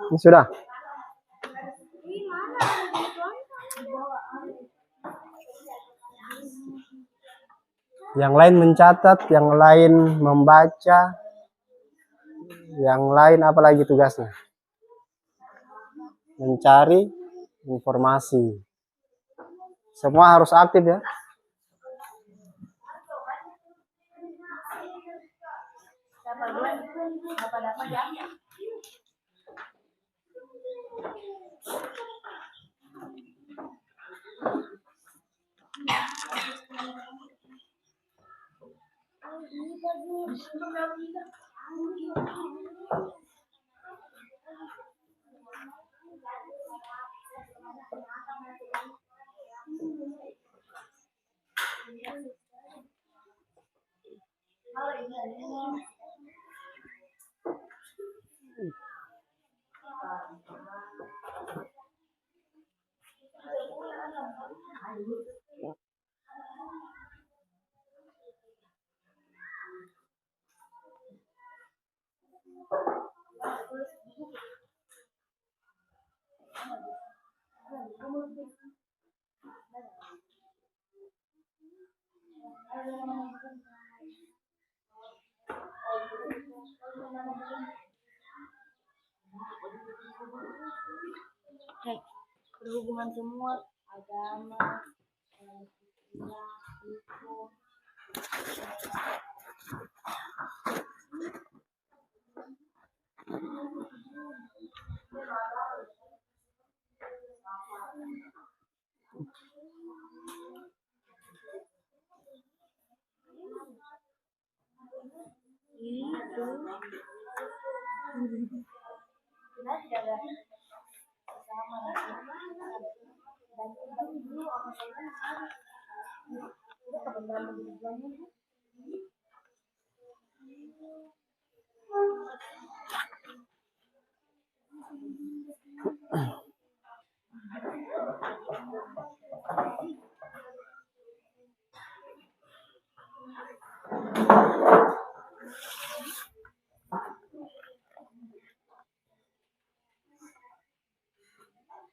Ini sudah. Yang lain mencatat, yang lain membaca, yang lain apa lagi tugasnya? Mencari informasi. Semua harus aktif ya. Berhubungan semua agama, hukum.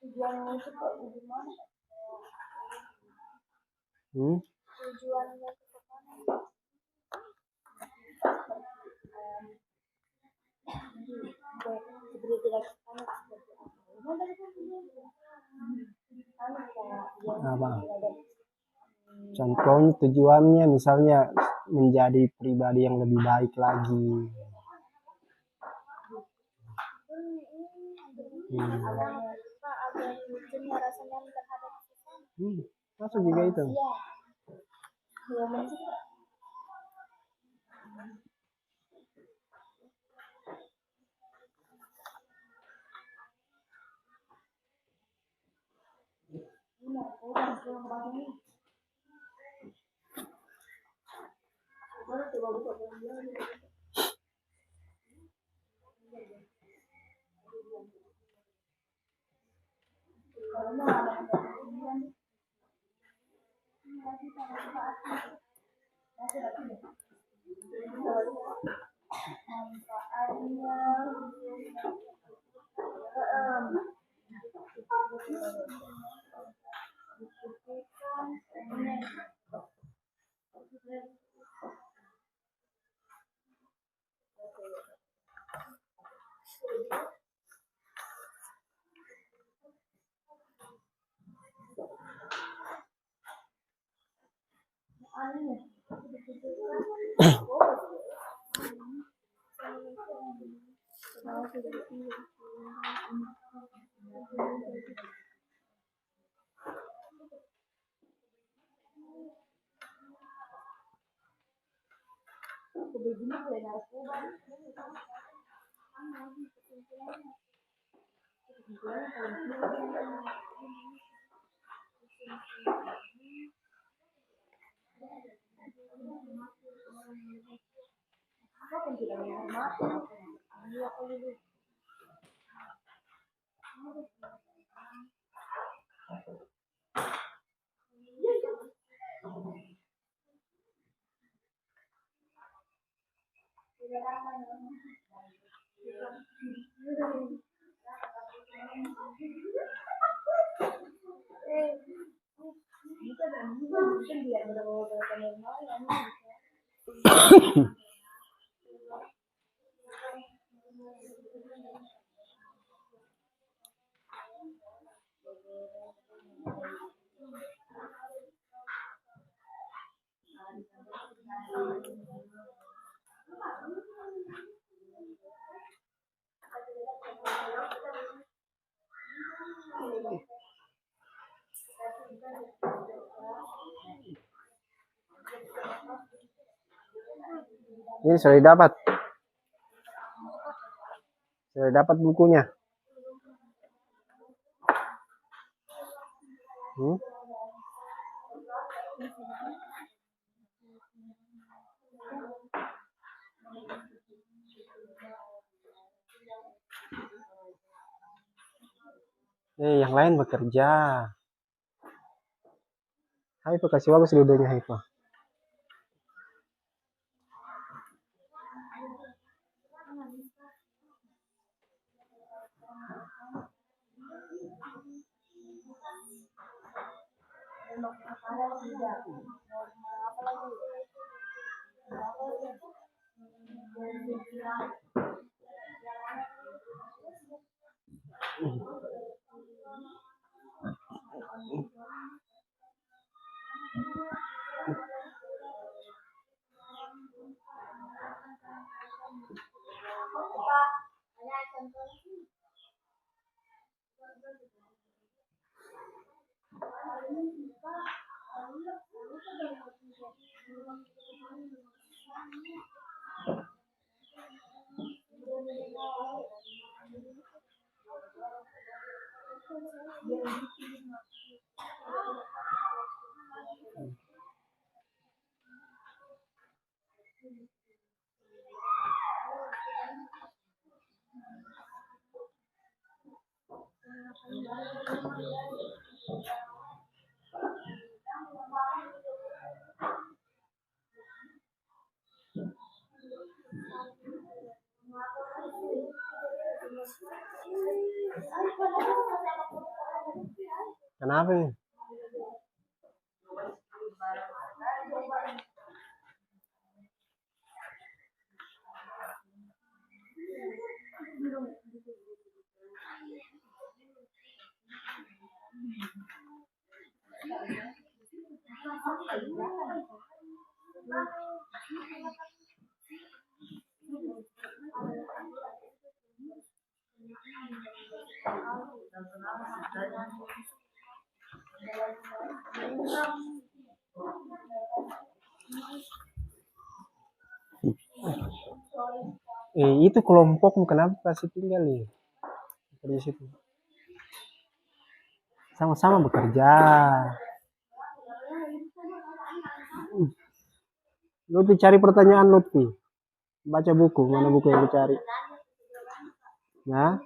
Tujuannya itu kok gimana? Tujuannya itu kemana? Apa? Contohnya tujuannya misalnya menjadi pribadi yang lebih baik lagi. Masuk juga itu. manfaatnya Ini sudah didapat. Sudah dapat bukunya. Yang lain bekerja. Haifa kasih bagus duduknya Haifa. Kenapa ini? Itu kelompokmu kenapa kasih tinggal nih di situ? Sama-sama bekerja. Lutfi cari pertanyaan Lutfi. Baca buku, mana buku yang dicari? Nah,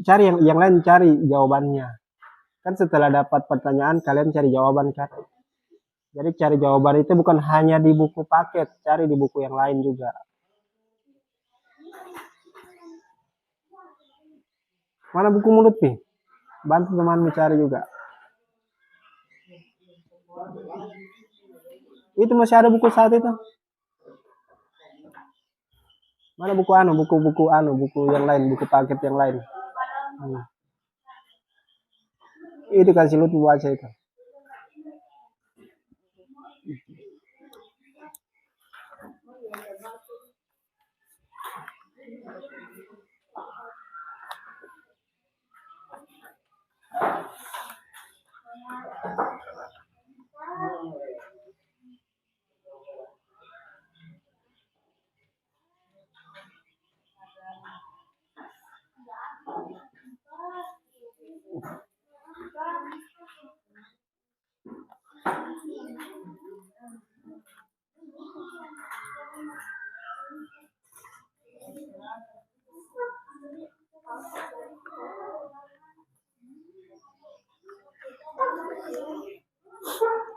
cari yang lain, cari jawabannya. Kan setelah dapat pertanyaan kalian cari jawaban kan? Jadi cari jawaban itu bukan hanya di buku paket, cari di buku yang lain juga. Mana buku mulut nih? Bantu temanmu cari juga. Itu masih ada buku saat itu. Mana buku buku yang lain, buku paket yang lain. Itu kasih lu baca itu.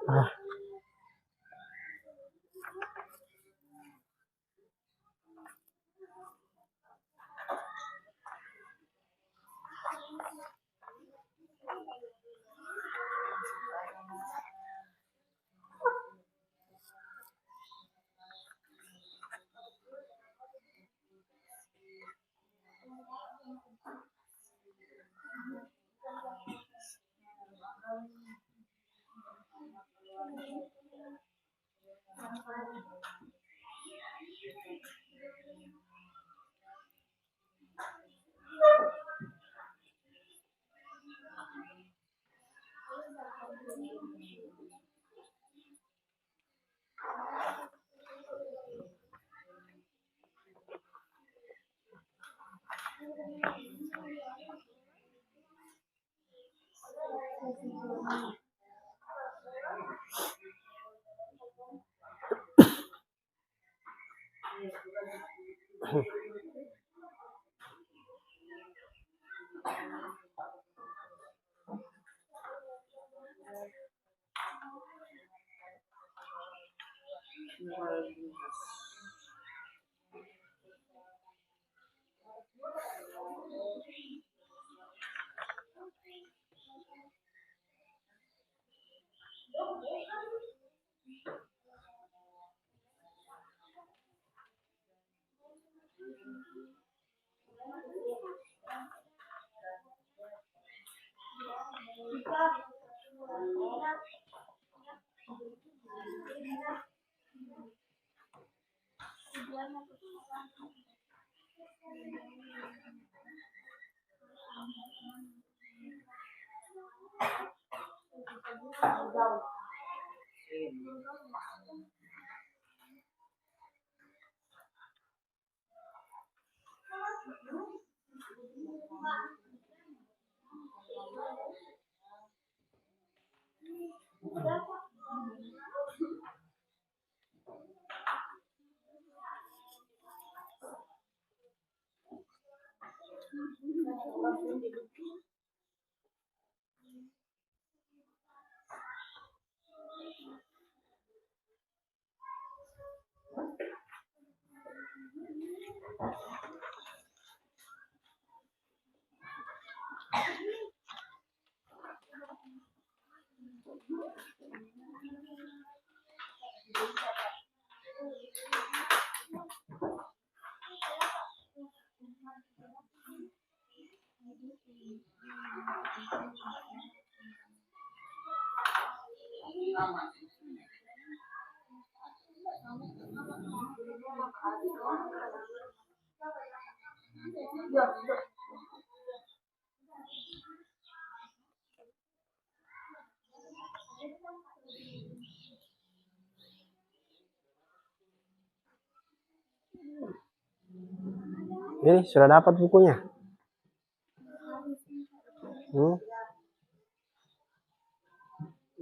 Ah. Ini sudah dapat bukunya.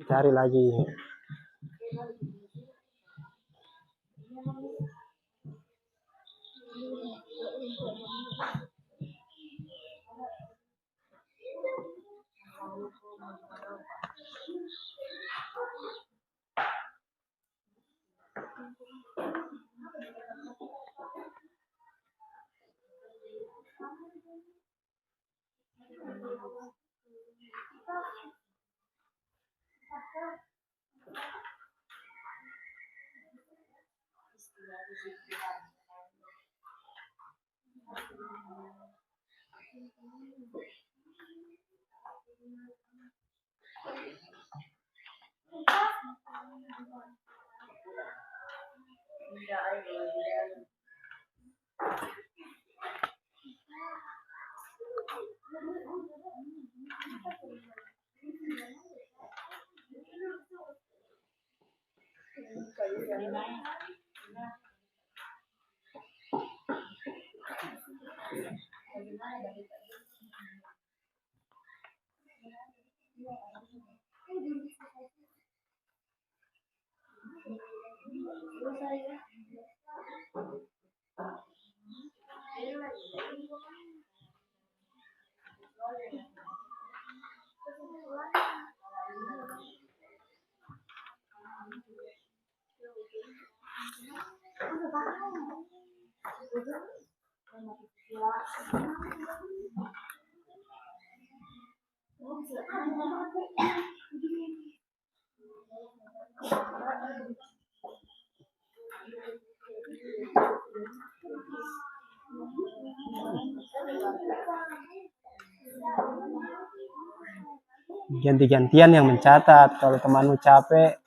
Cari lagi. Ganti-gantian yang mencatat. Kalau temanmu capek,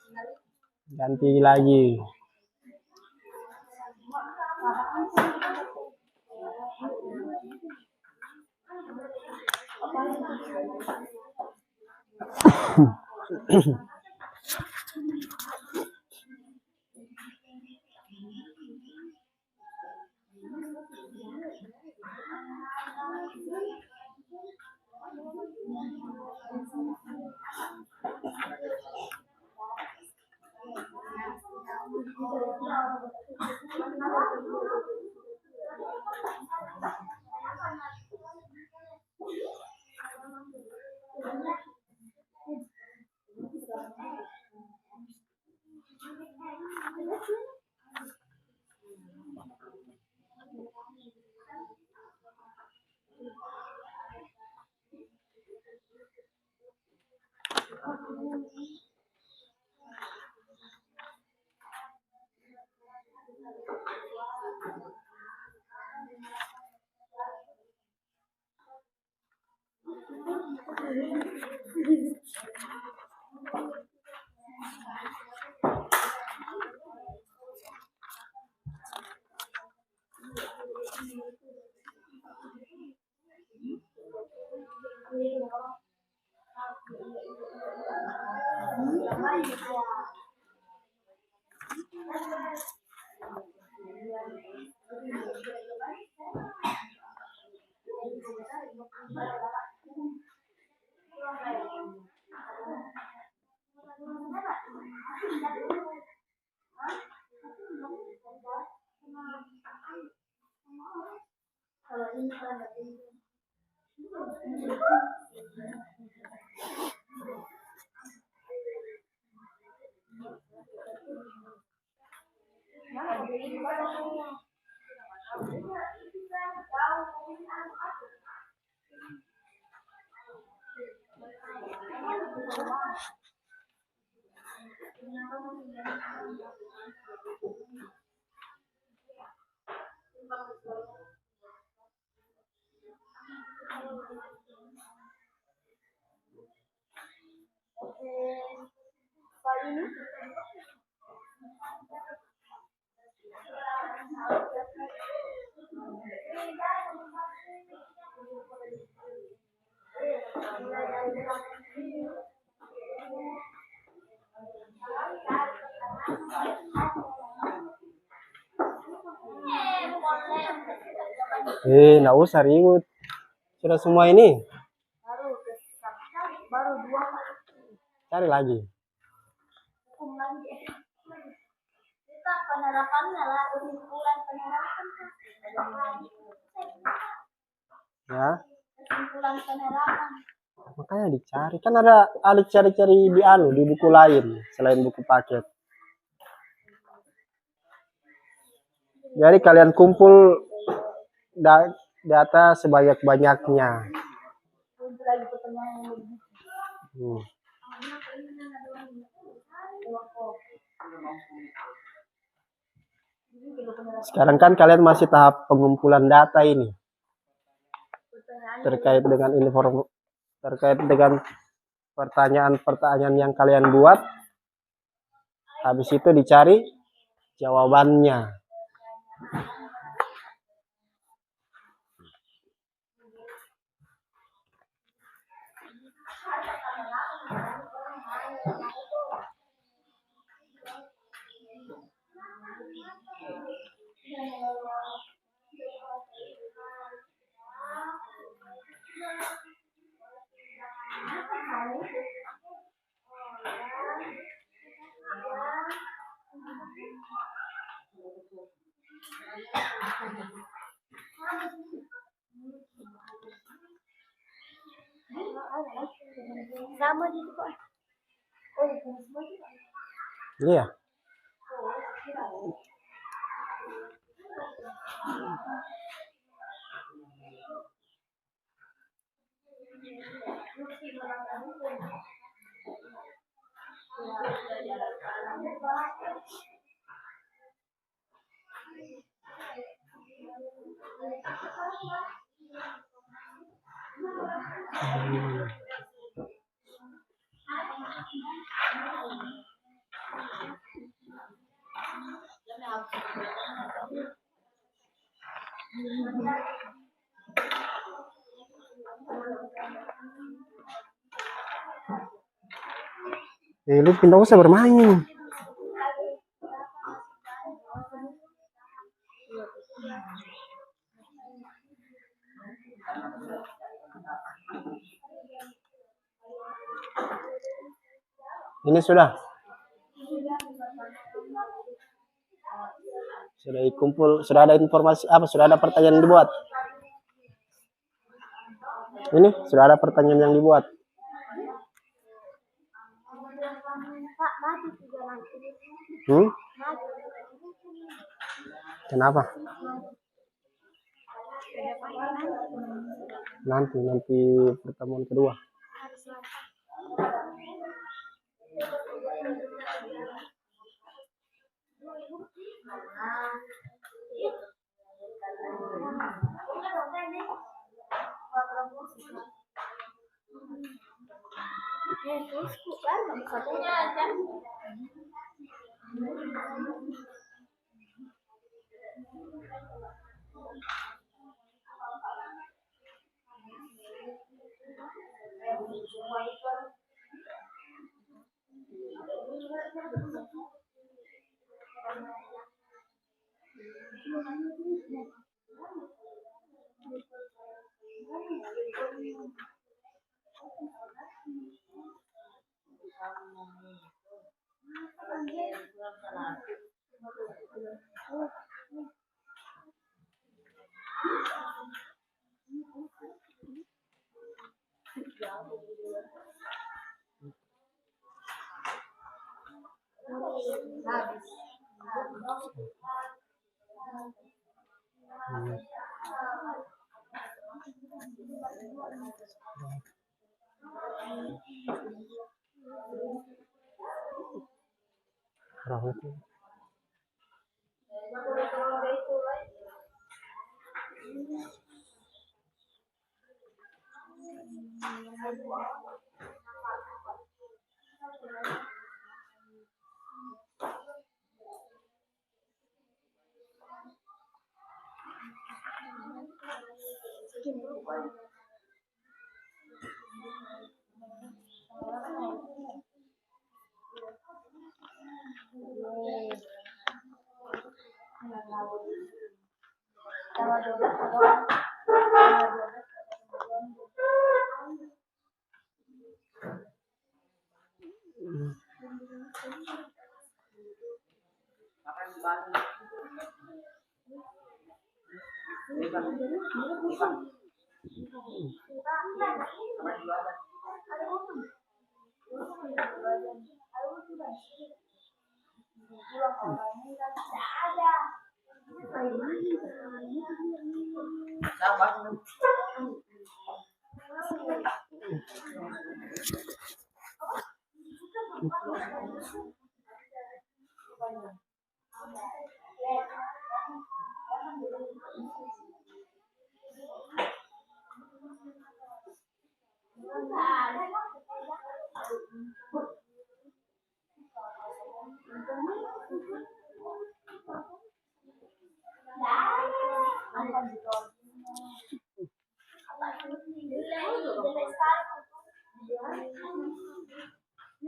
ganti lagi. Nggak usah ribut. Sudah semua ini. Baru dua. Cari lagi. Kita penerapannya lah, kesimpulan penerapan. Ya. Kesimpulan penerapan. Makanya dicari. Kan ada alik cari-cari di buku lain selain buku paket. Jadi kalian kumpul data sebanyak-banyaknya. Lagi pertanyaan yang lebih. Sekarang kan kalian masih tahap pengumpulan data ini. Terkait dengan pertanyaan-pertanyaan yang kalian buat. Habis itu dicari jawabannya. Sama gitu kok. Iya. Lu pindah usah bermain. Ini sudah dikumpul, sudah ada informasi apa? Sudah ada pertanyaan yang dibuat. Ini sudah ada pertanyaan yang dibuat. Pak, mati juga nanti. Kenapa? Nanti pertemuan kedua.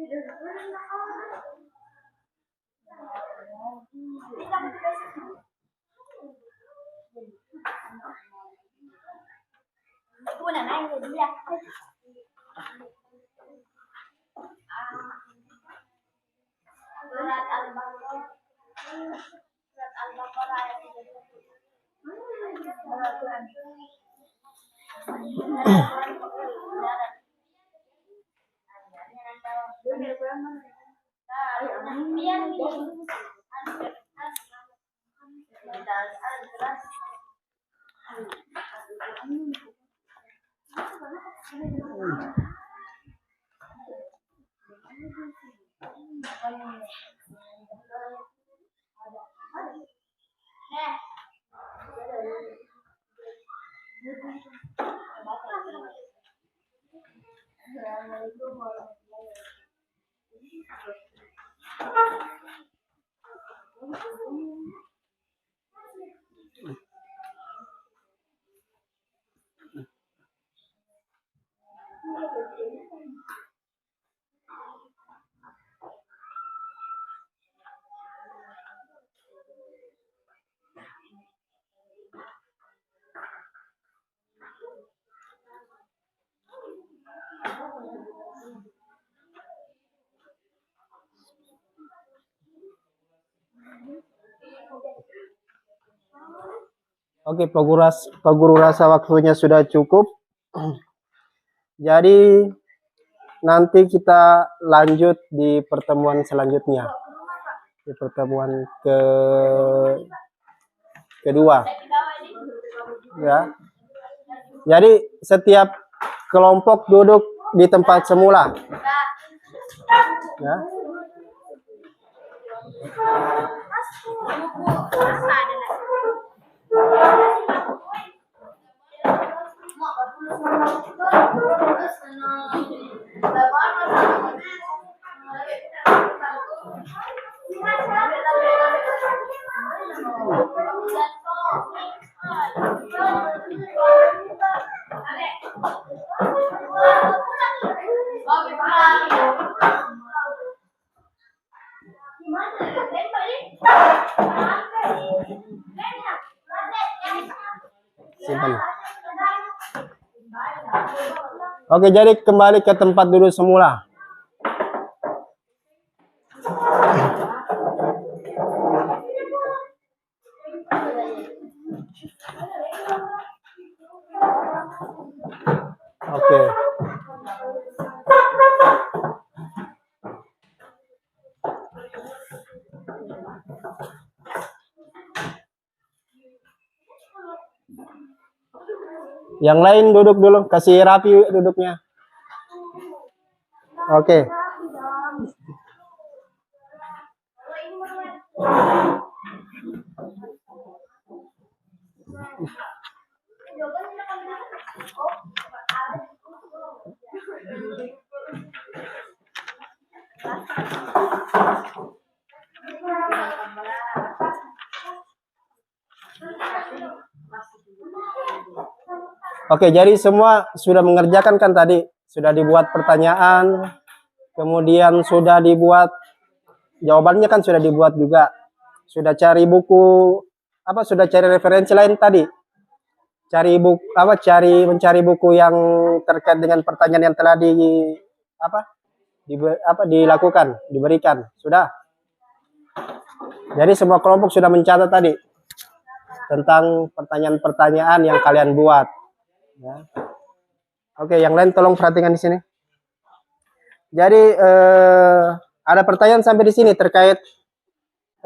Surat Al-Baqarah. Surat Al-Baqarah ayat 30. Assalamualaikum warahmatullahi wabarakatuh. Oke, Pak Guru rasa waktunya sudah cukup. Jadi nanti kita lanjut di pertemuan selanjutnya. Di pertemuan kedua. Ya. Jadi setiap kelompok duduk di tempat semula. Ya. Simpan. Oke, jadi kembali ke tempat duduk semula. Oke. Yang lain duduk dulu, kasih rapi duduknya. Oke. Oke, jadi semua sudah mengerjakan kan tadi? Sudah dibuat pertanyaan, kemudian sudah dibuat jawabannya kan sudah dibuat juga. Sudah cari buku sudah cari referensi lain tadi. Cari buku mencari buku yang terkait dengan pertanyaan yang telah dilakukan, diberikan. Sudah. Jadi semua kelompok sudah mencatat tadi tentang pertanyaan-pertanyaan yang kalian buat. Ya. Oke, yang lain tolong perhatikan di sini. Jadi ada pertanyaan sampai di sini terkait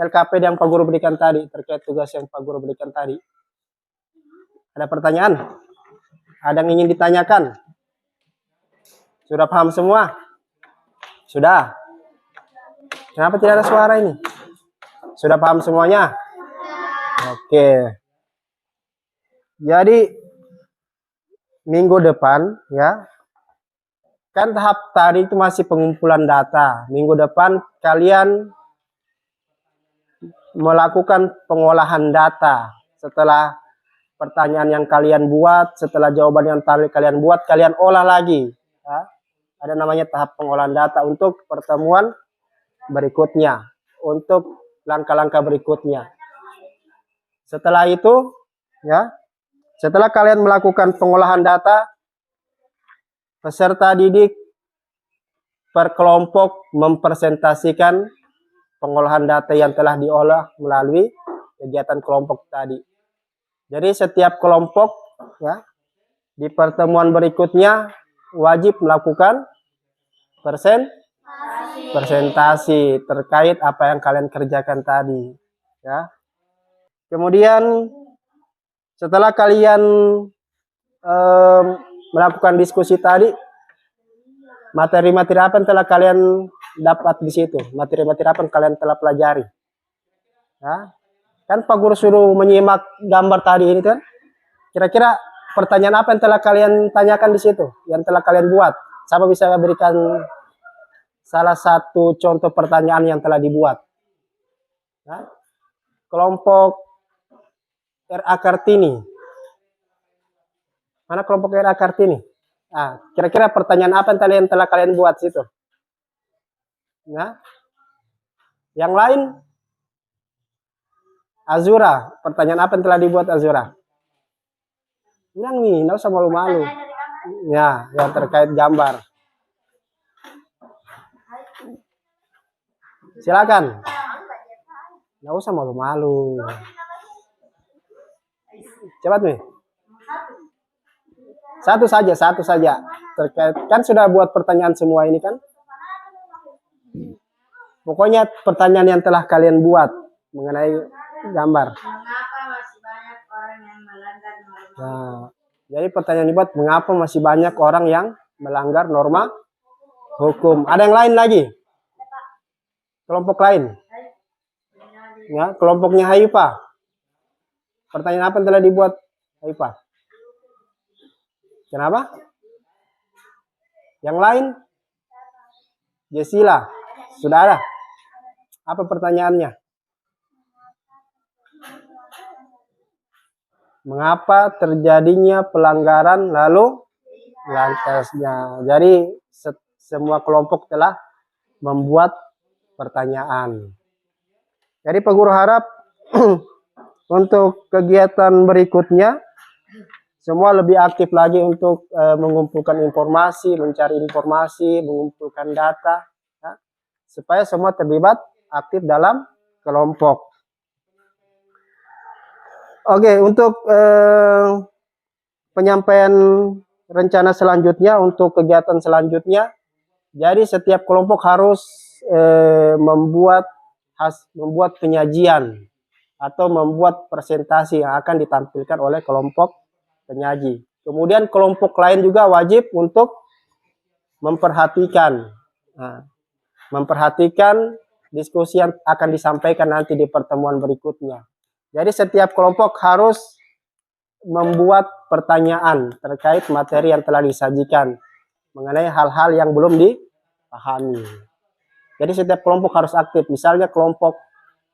LKP yang Pak Guru berikan tadi, terkait tugas yang Pak Guru berikan tadi. Ada pertanyaan? Ada yang ingin ditanyakan? Sudah paham semua? Sudah? Kenapa tidak ada suara ini? Sudah paham semuanya? Oke. Jadi minggu depan ya, kan tahap tadi itu masih pengumpulan data. Minggu depan kalian melakukan pengolahan data. Setelah pertanyaan yang kalian buat, setelah jawaban yang kalian buat, kalian olah lagi ya. ada namanya tahap pengolahan data untuk pertemuan berikutnya, untuk langkah-langkah berikutnya. Setelah itu, ya, setelah kalian melakukan pengolahan data, peserta didik per kelompok mempresentasikan pengolahan data yang telah diolah melalui kegiatan kelompok tadi. Jadi setiap kelompok, ya, di pertemuan berikutnya wajib melakukan presentasi terkait apa yang kalian kerjakan tadi, ya. Kemudian setelah kalian melakukan diskusi tadi, materi-materi apa yang telah kalian dapat di situ? Materi-materi apa yang kalian telah pelajari? Ya. Kan Pak Guru suruh menyimak gambar tadi ini kan? Kira-kira pertanyaan apa yang telah kalian tanyakan di situ? Yang telah kalian buat? Siapa bisa berikan salah satu contoh pertanyaan yang telah dibuat? Ya. Kelompok RA Kartini. Mana kelompok RA Kartini? Nah, kira-kira pertanyaan apa yang telah kalian buat situ? Nah, yang lain? Azura, pertanyaan apa yang telah dibuat Azura? Bilang nih, nggak usah malu-malu. Ya, yang terkait gambar. Silakan. Nggak usah malu-malu. Cepat nih. Satu saja. Terkait, kan sudah buat pertanyaan semua ini kan? Pokoknya pertanyaan yang telah kalian buat mengenai gambar. Mengapa masih banyak orang yang melanggar norma? Nah, jadi pertanyaan dibuat, mengapa masih banyak orang yang melanggar norma hukum? Ada yang lain lagi? Kelompok lain? Ya, kelompoknya Haifa. Pertanyaan apa yang telah dibuat Haifa? Kenapa? Yang lain? Jesila. Sudah ada? Apa pertanyaannya? Mengapa terjadinya pelanggaran lalu lantasnya? Jadi semua kelompok telah membuat pertanyaan. Jadi Pak Guru harap untuk kegiatan berikutnya semua lebih aktif lagi untuk mengumpulkan informasi, mencari informasi, mengumpulkan data, ya, supaya semua terlibat aktif dalam kelompok. Oke, untuk penyampaian rencana selanjutnya, untuk kegiatan selanjutnya, jadi setiap kelompok harus membuat penyajian atau membuat presentasi yang akan ditampilkan oleh kelompok penyaji. Kemudian kelompok lain juga wajib untuk memperhatikan diskusi yang akan disampaikan nanti di pertemuan berikutnya. Jadi setiap kelompok harus membuat pertanyaan terkait materi yang telah disajikan mengenai hal-hal yang belum dipahami. Jadi setiap kelompok harus aktif. Misalnya kelompok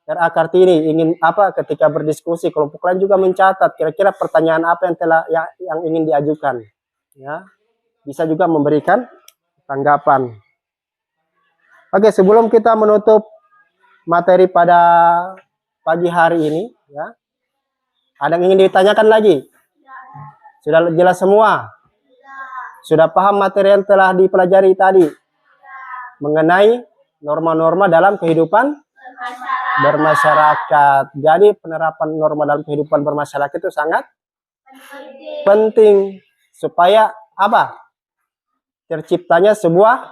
RA Kartini ingin apa ketika berdiskusi, kelompok lain juga mencatat kira-kira pertanyaan apa yang ingin diajukan. Ya, bisa juga memberikan tanggapan. Oke, sebelum kita menutup materi pada pagi hari ini, ya, ada yang ingin ditanyakan lagi? Sudah jelas semua? Sudah paham materi yang telah dipelajari tadi mengenai norma-norma dalam kehidupan bermasyarakat. Jadi penerapan norma dalam kehidupan bermasyarakat itu sangat penting supaya apa? Terciptanya sebuah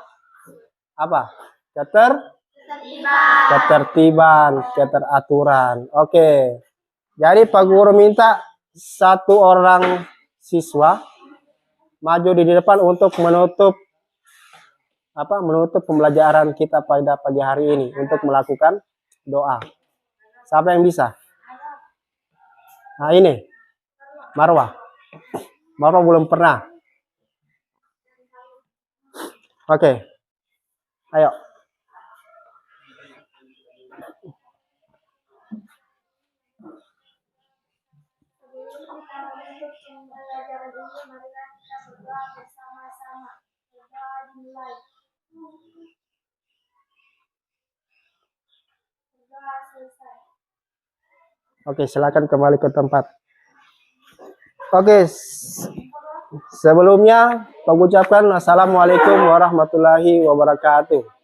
apa? Ketertiban, keteraturan. Oke. Jadi Pak Guru minta satu orang siswa maju di depan untuk menutup pembelajaran kita pada pagi hari ini untuk melakukan doa. Siapa yang bisa? Nah ini, Marwah. Marwah belum pernah. Oke, ayo. Pembelajaran ini marilah kita berdoa bersama-sama. Berdoa dimulai. Berdoa selesai. Oke, silakan kembali ke tempat. Oke, sebelumnya mengucapkan assalamualaikum warahmatullahi wabarakatuh.